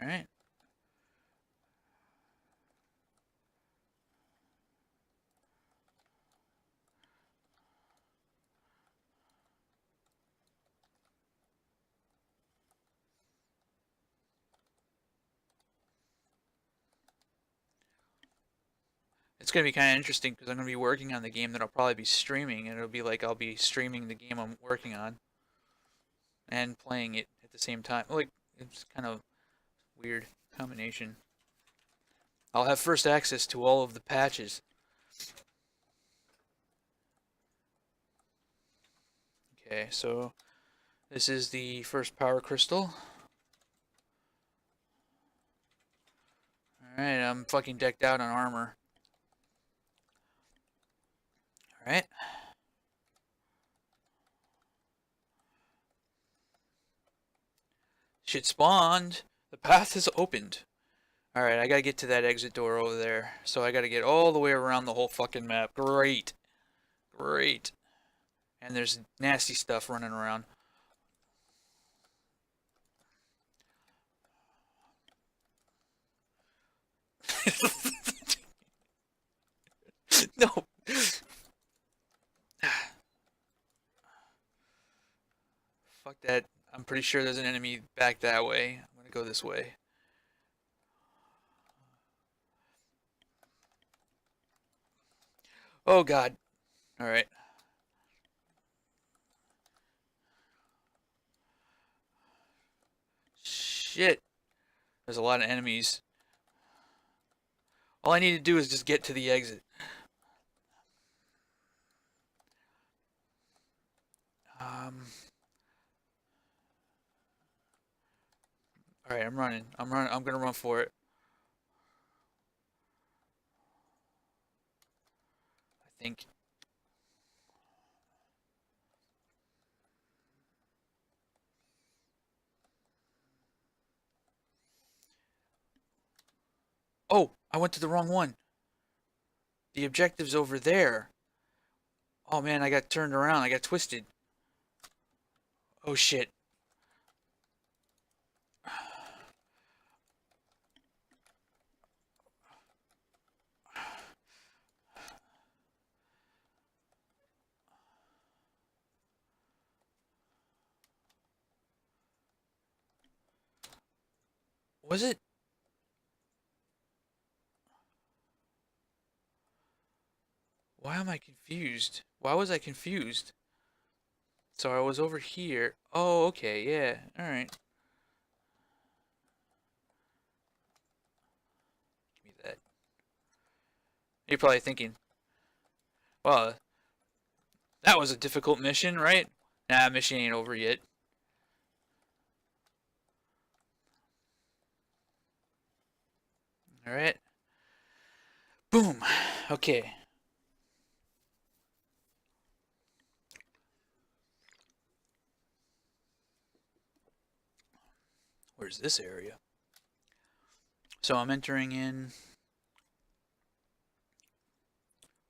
Alright. It's going to be kind of interesting because I'm going to be working on the game that I'll probably be streaming, and it'll be like I'll be streaming the game I'm working on and playing it at the same time. Like, it's kind of weird combination. I'll have first access to all of the patches. Okay, so this is the first power crystal. Alright, I'm fucking decked out on armor. Alright. Shit spawned. The path is opened. Alright, I gotta get to that exit door over there. So I gotta get all the way around the whole fucking map. Great. Great. And there's nasty stuff running around. No. Fuck that. I'm pretty sure there's an enemy back that way. I'm gonna go this way. Oh god. Alright. Shit. There's a lot of enemies. All I need to do is just get to the exit. Um. Alright, I'm running. I'm running. I'm gonna run for it. I think. Oh, I went to the wrong one. The objective's over there. Oh man, I got turned around. I got twisted. Oh shit. Was it? Why am I confused? Why was I confused? So I was over here. Oh, okay, yeah. Alright. Give me that. You're probably thinking, well, that was a difficult mission, right? Nah, mission ain't over yet. Alright. Boom. Okay. Where's this area? So I'm entering in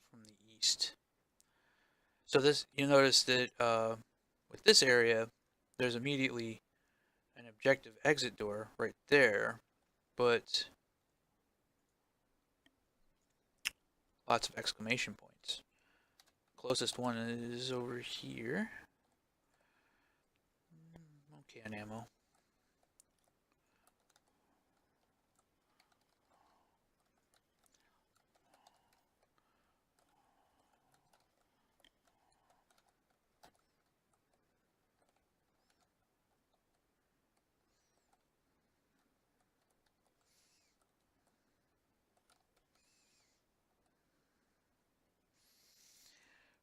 from the east. So this, you notice that with this area, there's immediately an objective exit door right there, but lots of exclamation points. Closest one is over here. Okay, on ammo.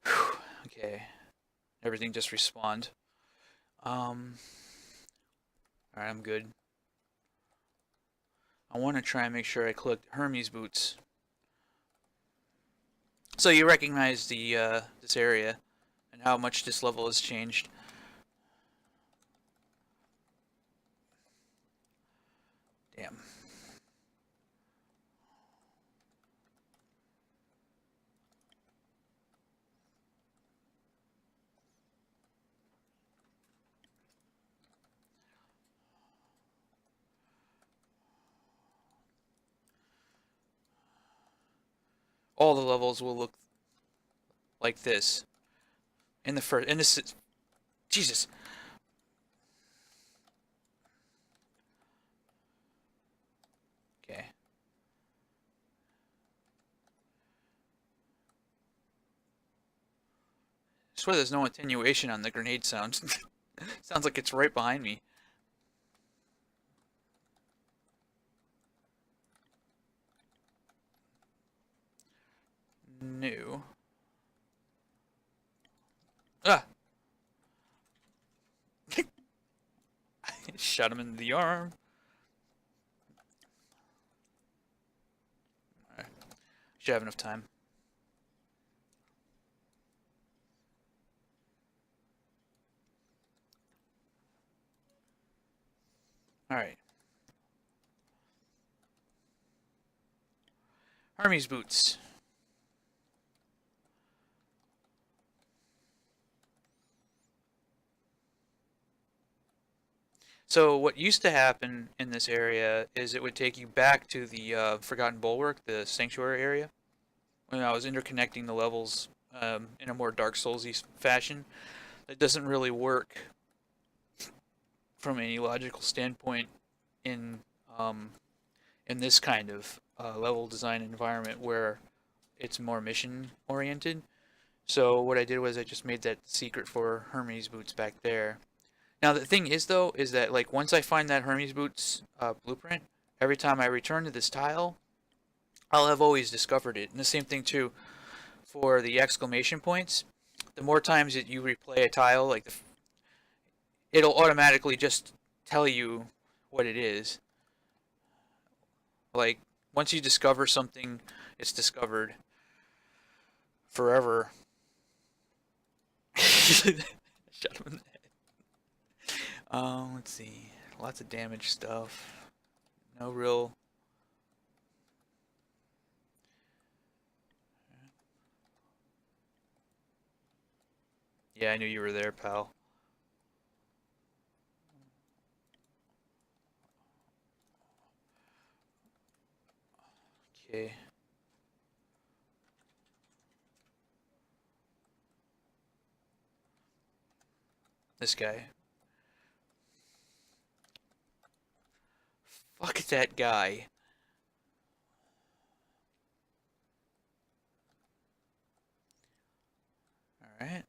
Whew, okay, everything just respawned. Alright, I'm good. I want to try and make sure I collect Hermes boots. So you recognize the this area and how much this level has changed. Damn. All the levels will look like this in the first. And this is Jesus. Okay. I swear there's no attenuation on the grenade sound. Sounds like it's right behind me. No. Ah! Shot him in the arm. Alright. Should have enough time. Alright. Hermes boots. So what used to happen in this area is it would take you back to the Forgotten Bulwark, the sanctuary area, when I was interconnecting the levels in a more Dark Souls-y fashion. It doesn't really work from any logical standpoint in um, in this kind of level design environment where it's more mission oriented. So what I did was I just made that secret for Hermes boots back there. Now the thing is though, is that like once I find that Hermes boots blueprint, every time I return to this tile, I'll have always discovered it. And the same thing too for the exclamation points. The more times that you replay a tile, like it'll automatically just tell you what it is. Like once you discover something, it's discovered forever. Shut him in the head. Let's see. Lots of damage stuff. No real Yeah, I knew you were there, pal. Okay. This guy. Fuck that guy. Alright.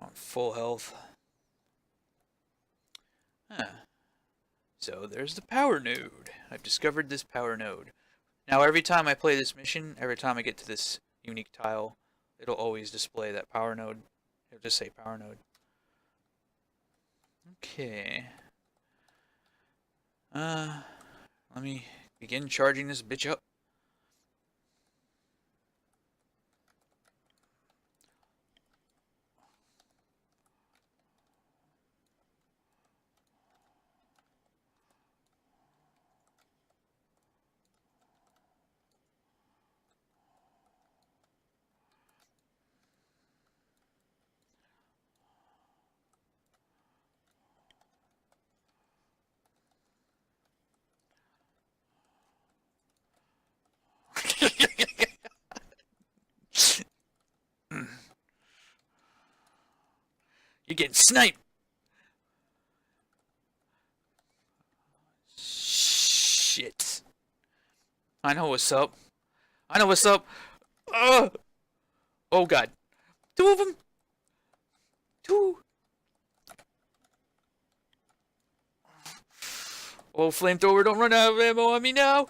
On full health. Huh. So there's the power node. I've discovered this power node. Now every time I play this mission, every time I get to this unique tile, it'll always display that power node. It'll just say power node. Okay. Let me begin charging this bitch up. You're getting sniped. Shit. I know what's up. I know what's up. Ugh. Oh god. Two of them. Two. Oh, flamethrower, don't run out of ammo on me now.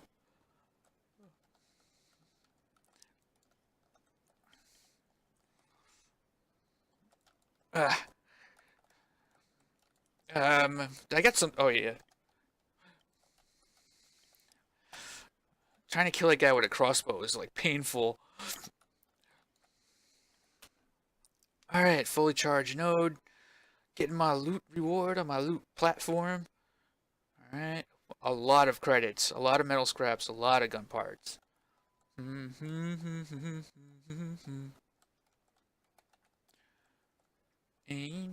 I got some. Oh yeah. Trying to kill a guy with a crossbow is like painful. Alright, fully charged node. Getting my loot reward on my loot platform. Alright. A lot of credits, a lot of metal scraps, a lot of gun parts. And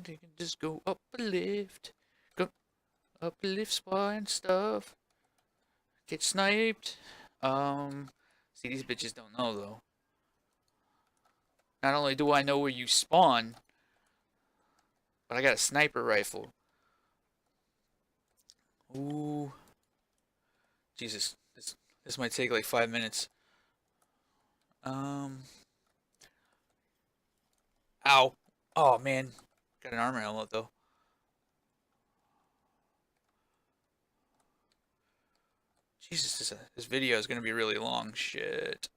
they can just go up a lift. Go up a lift spot and stuff. Get sniped. See, these bitches don't know though. Not only do I know where you spawn, but I got a sniper rifle. Ooh. Jesus, this might take like 5 minutes. Ow. Oh man. Got an armor helmet though. Jesus, this video is gonna be really long. Shit.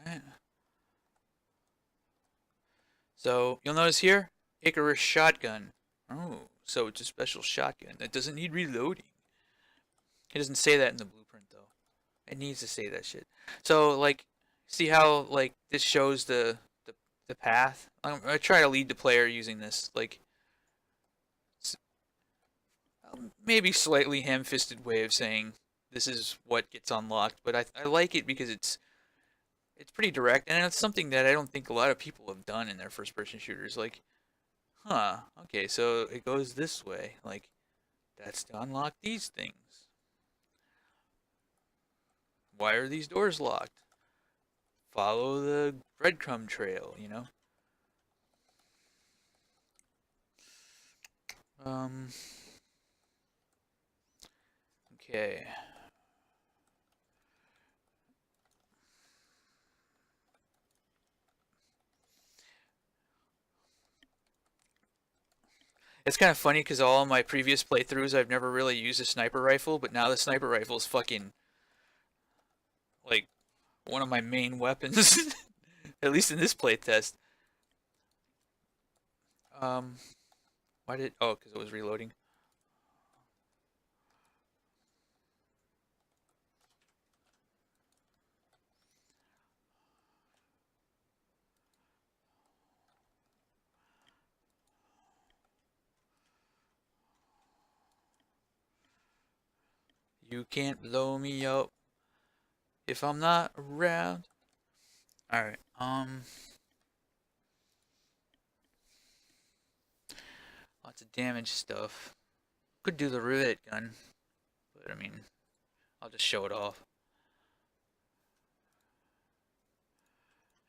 Alright. So, you'll notice here, Icarus shotgun. Oh, so it's a special shotgun that doesn't need reloading. It doesn't say that in the blueprint though. It needs to say that shit. So, like, see how, like, this shows the path? I try to lead the player using this, like, maybe slightly ham-fisted way of saying this is what gets unlocked, but I like it because it's pretty direct, and it's something that I don't think a lot of people have done in their first-person shooters. Like, huh, okay, so it goes this way. Like, that's to unlock these things. Why are these doors locked? Follow the breadcrumb trail, you know? Okay. It's kind of funny because all of my previous playthroughs I've never really used a sniper rifle, but now the sniper rifle is fucking like one of my main weapons. At least in this playtest. Why did? Oh, because it was reloading. You can't blow me up if I'm not around. All right. Lots of damage stuff. Could do the rivet gun, but I mean, I'll just show it off.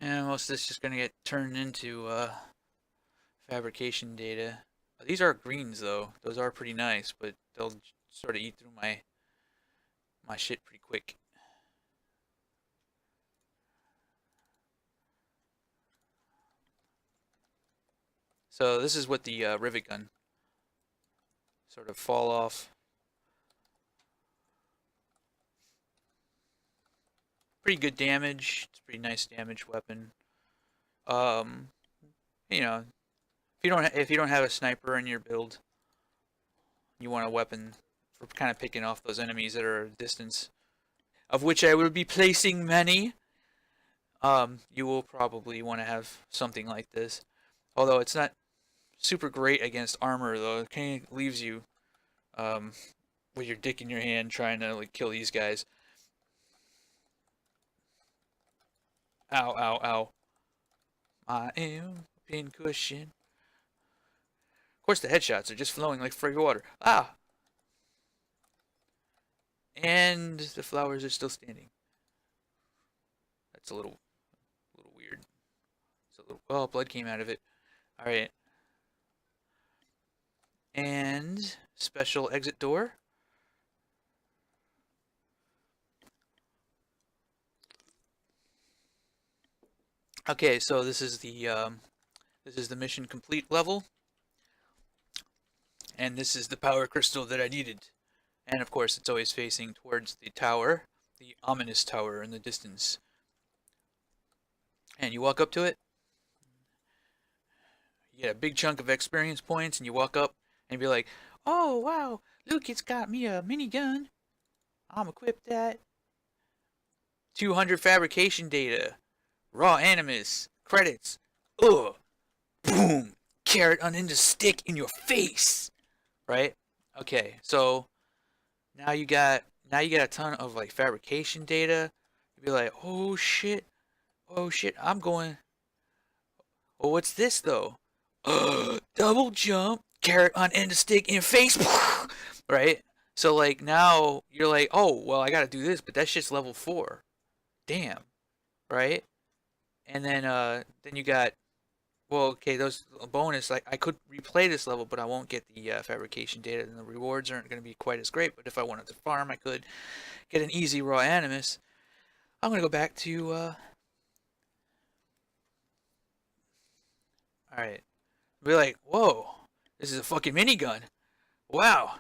And most of this is just gonna get turned into fabrication data. These are greens though; those are pretty nice, but they'll sort of eat through my shit pretty quick. So this is what the rivet gun sort of fall off. Pretty good damage. It's a pretty nice damage weapon. Um, you know, if you don't have a sniper in your build, you want a weapon for kind of picking off those enemies that are at a distance, of which I will be placing many. You will probably want to have something like this. Although it's not super great against armor, though. It kind of leaves you with your dick in your hand trying to like kill these guys. Ow, ow, ow. I am pincushion. Of course, the headshots are just flowing like free water. Ah! And the flowers are still standing. That's a little weird. It's a little. Oh, blood came out of it. All right. And special exit door. Okay, so this is the mission complete level, and this is the power crystal that I needed. And of course, it's always facing towards the tower, the ominous tower in the distance. And you walk up to it, you get a big chunk of experience points, and you walk up and be like, "Oh wow, look, it's got me a minigun. I'm equipped that. 200 fabrication data, raw animus, credits. Ugh, boom, carrot on into stick in your face." Right? Okay, so now you got a ton of like fabrication data. You'd be like, oh shit, I'm going. Oh, what's this though? Double jump, carrot on end of stick in face, right? So like now you're like, oh well, I gotta do this, but that shit's level 4. Damn, right? And then you got, well, okay, those bonus, like I could replay this level, but I won't get the fabrication data, and the rewards aren't going to be quite as great. But if I wanted to farm, I could get an easy raw animus. I'm going to go back to, alright, be like, whoa, this is a fucking minigun. Wow,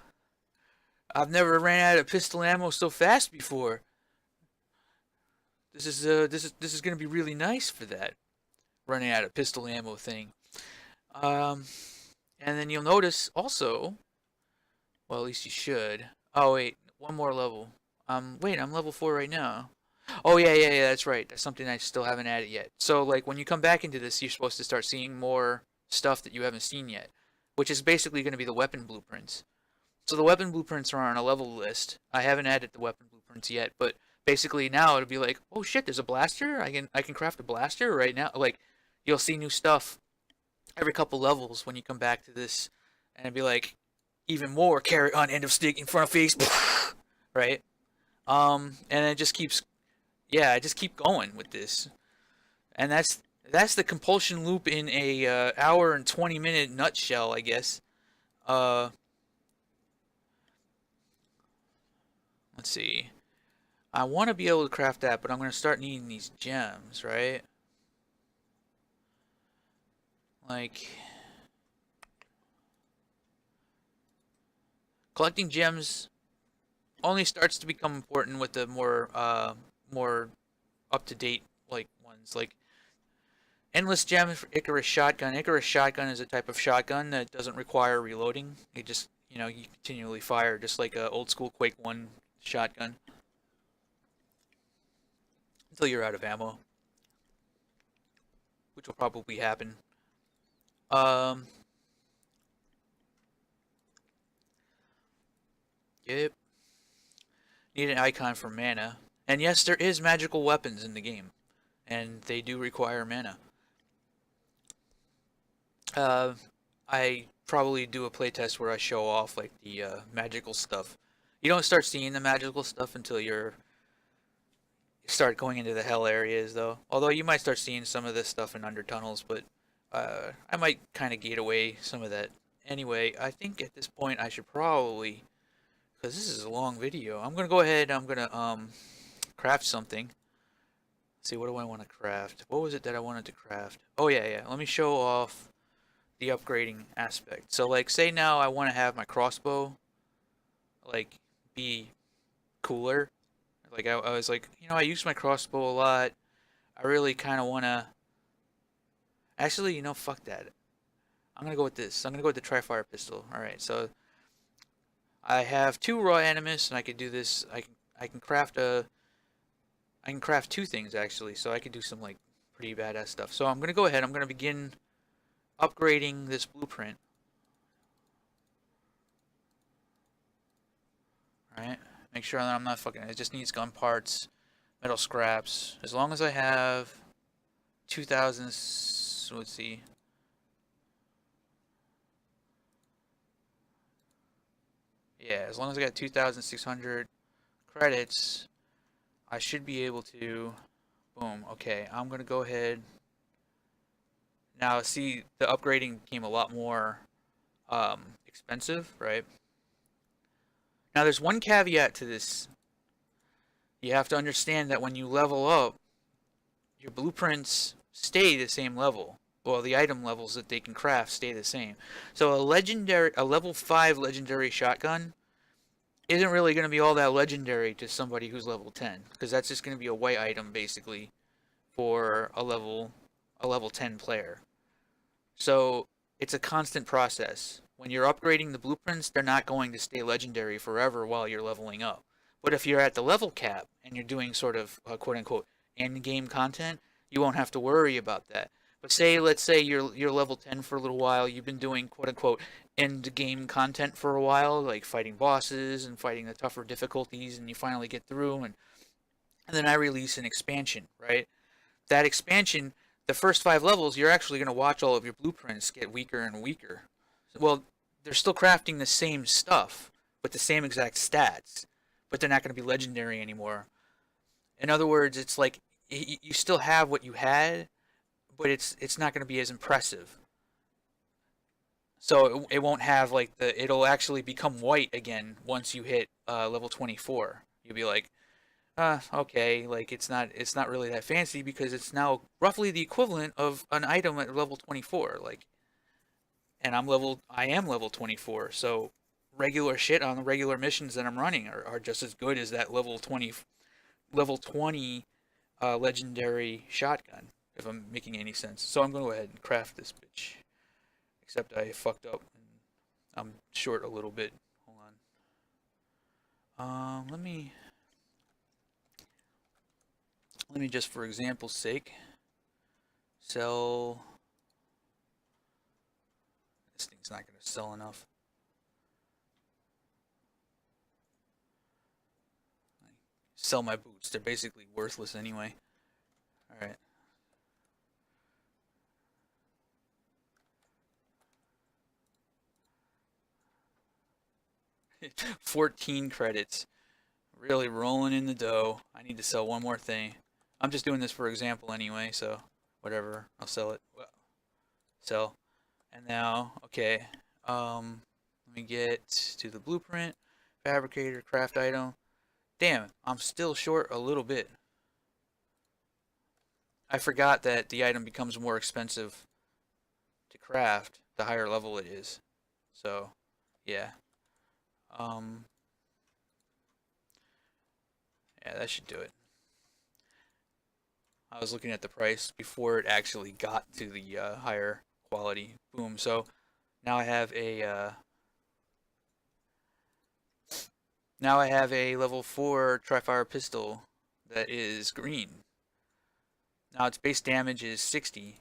I've never ran out of pistol ammo so fast before. This is going to be really nice for that running out of pistol ammo thing. Um, and then you'll notice also, well, at least you should. Oh wait, one more level. Wait, I'm level 4 right now. Oh yeah, that's right. That's something I still haven't added yet. So like when you come back into this, you're supposed to start seeing more stuff that you haven't seen yet, which is basically going to be the weapon blueprints. So the weapon blueprints are on a level list. I haven't added the weapon blueprints yet, but basically now it'll be like, oh shit, there's a blaster. I can craft a blaster right now. Like you'll see new stuff every couple levels when you come back to this, and it'd be like even more carrot on end of stick in front of face, right? And it just keeps, yeah, I just keep going with this, and that's the compulsion loop in a hour and 20-minute nutshell, I guess. Uh, let's see. I want to be able to craft that, but I'm gonna start needing these gems, right? Like collecting gems only starts to become important with the more up to date like ones. Like Endless gems for Icarus shotgun. Icarus shotgun is a type of shotgun that doesn't require reloading. It just, you continually fire, just like a old school Quake 1 shotgun until you're out of ammo, which will probably happen. Um, yep. Need an icon for mana. And yes, there is magical weapons in the game, and they do require mana. Uh, I probably do a playtest where I show off like the magical stuff. You don't start seeing the magical stuff until you start going into the hell areas, though. Although you might start seeing some of this stuff in under tunnels, but I might kind of gate away some of that. Anyway, I think at this point I should probably, because this is a long video, I'm gonna go ahead. I'm gonna craft something. Let's see, what do I want to craft? What was it that I wanted to craft? Oh yeah. Let me show off the upgrading aspect. So like, say now I want to have my crossbow like be cooler. Like I was like, I use my crossbow a lot. I really kind of want to. Actually, fuck that. I'm gonna go with this. I'm gonna go with the tri-fire pistol. All right, so I have 2 raw animus, and I can do this. I can craft I can craft 2 things actually, so I can do some like pretty badass stuff. So I'm gonna go ahead. I'm gonna begin upgrading this blueprint. All right, make sure that I'm not fucking. It just needs gun parts, metal scraps. As long as I have 2,000. Let's see. Yeah, as long as I got 2,600 credits, I should be able to. Boom. Okay, I'm gonna go ahead. Now, see, the upgrading became a lot more expensive, right? Now, there's one caveat to this. You have to understand that when you level up, your blueprints stay the same level. Well, the item levels that they can craft stay the same. So a level 5 legendary shotgun isn't really going to be all that legendary to somebody who's level 10, because that's just going to be a white item basically for a level 10 player. So it's a constant process. When you're upgrading the blueprints, they're not going to stay legendary forever while you're leveling up. But if you're at the level cap and you're doing sort of quote unquote end game content, you won't have to worry about that. But let's say you're level 10 for a little while, you've been doing quote unquote end game content for a while, like fighting bosses and fighting the tougher difficulties, and you finally get through, and then I release an expansion, right? That expansion, the first 5 levels, you're actually going to watch all of your blueprints get weaker and weaker. Well, they're still crafting the same stuff with the same exact stats, but they're not going to be legendary anymore. In other words, it's like you still have what you had, but it's not going to be as impressive. So it won't have like it'll actually become white again once you hit level 24. You'll be like, okay, like it's not really that fancy because it's now roughly the equivalent of an item at level 24. Like, and I am level 24, so regular shit on the regular missions that I'm running are just as good as that level 20 legendary shotgun, if I'm making any sense. So I'm gonna go ahead and craft this bitch. Except I fucked up and I'm short a little bit. Hold on. Let me just for example's sake sell. This thing's not gonna sell enough. Sell my boots. They're basically worthless anyway. All right. 14 credits. Really rolling in the dough. I need to sell one more thing. I'm just doing this for example anyway, so whatever. I'll sell it. Sell. And now, okay. Let me get to the blueprint, fabricator, craft item. Damn, I'm still short a little bit. I forgot that the item becomes more expensive to craft the higher level it is. So, yeah. Um, yeah, that should do it. I was looking at the price before it actually got to the higher quality. Boom. So now I have a level 4 Tri-Fire pistol that is green. Now its base damage is 60.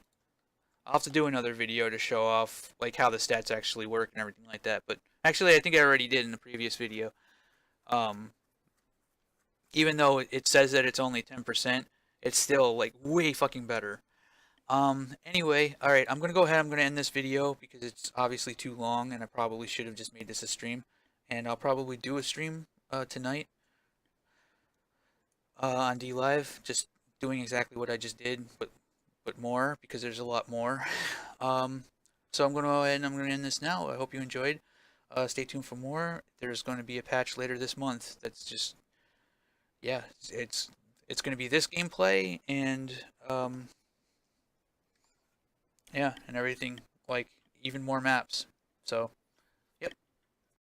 I'll have to do another video to show off like how the stats actually work and everything like that. But actually, I think I already did in the previous video. Um, Even though it says that it's only 10%, it's still like way fucking better. Anyway, alright, I'm gonna go ahead, I'm gonna end this video because it's obviously too long and I probably should have just made this a stream. And I'll probably do a stream tonight on D Live, just doing exactly what I just did, but more because there's a lot more. So I'm gonna go ahead and I'm gonna end this now. I hope you enjoyed. Stay tuned for more. There's going to be a patch later this month that's just, yeah, it's going to be this gameplay and yeah, and everything, like even more maps. So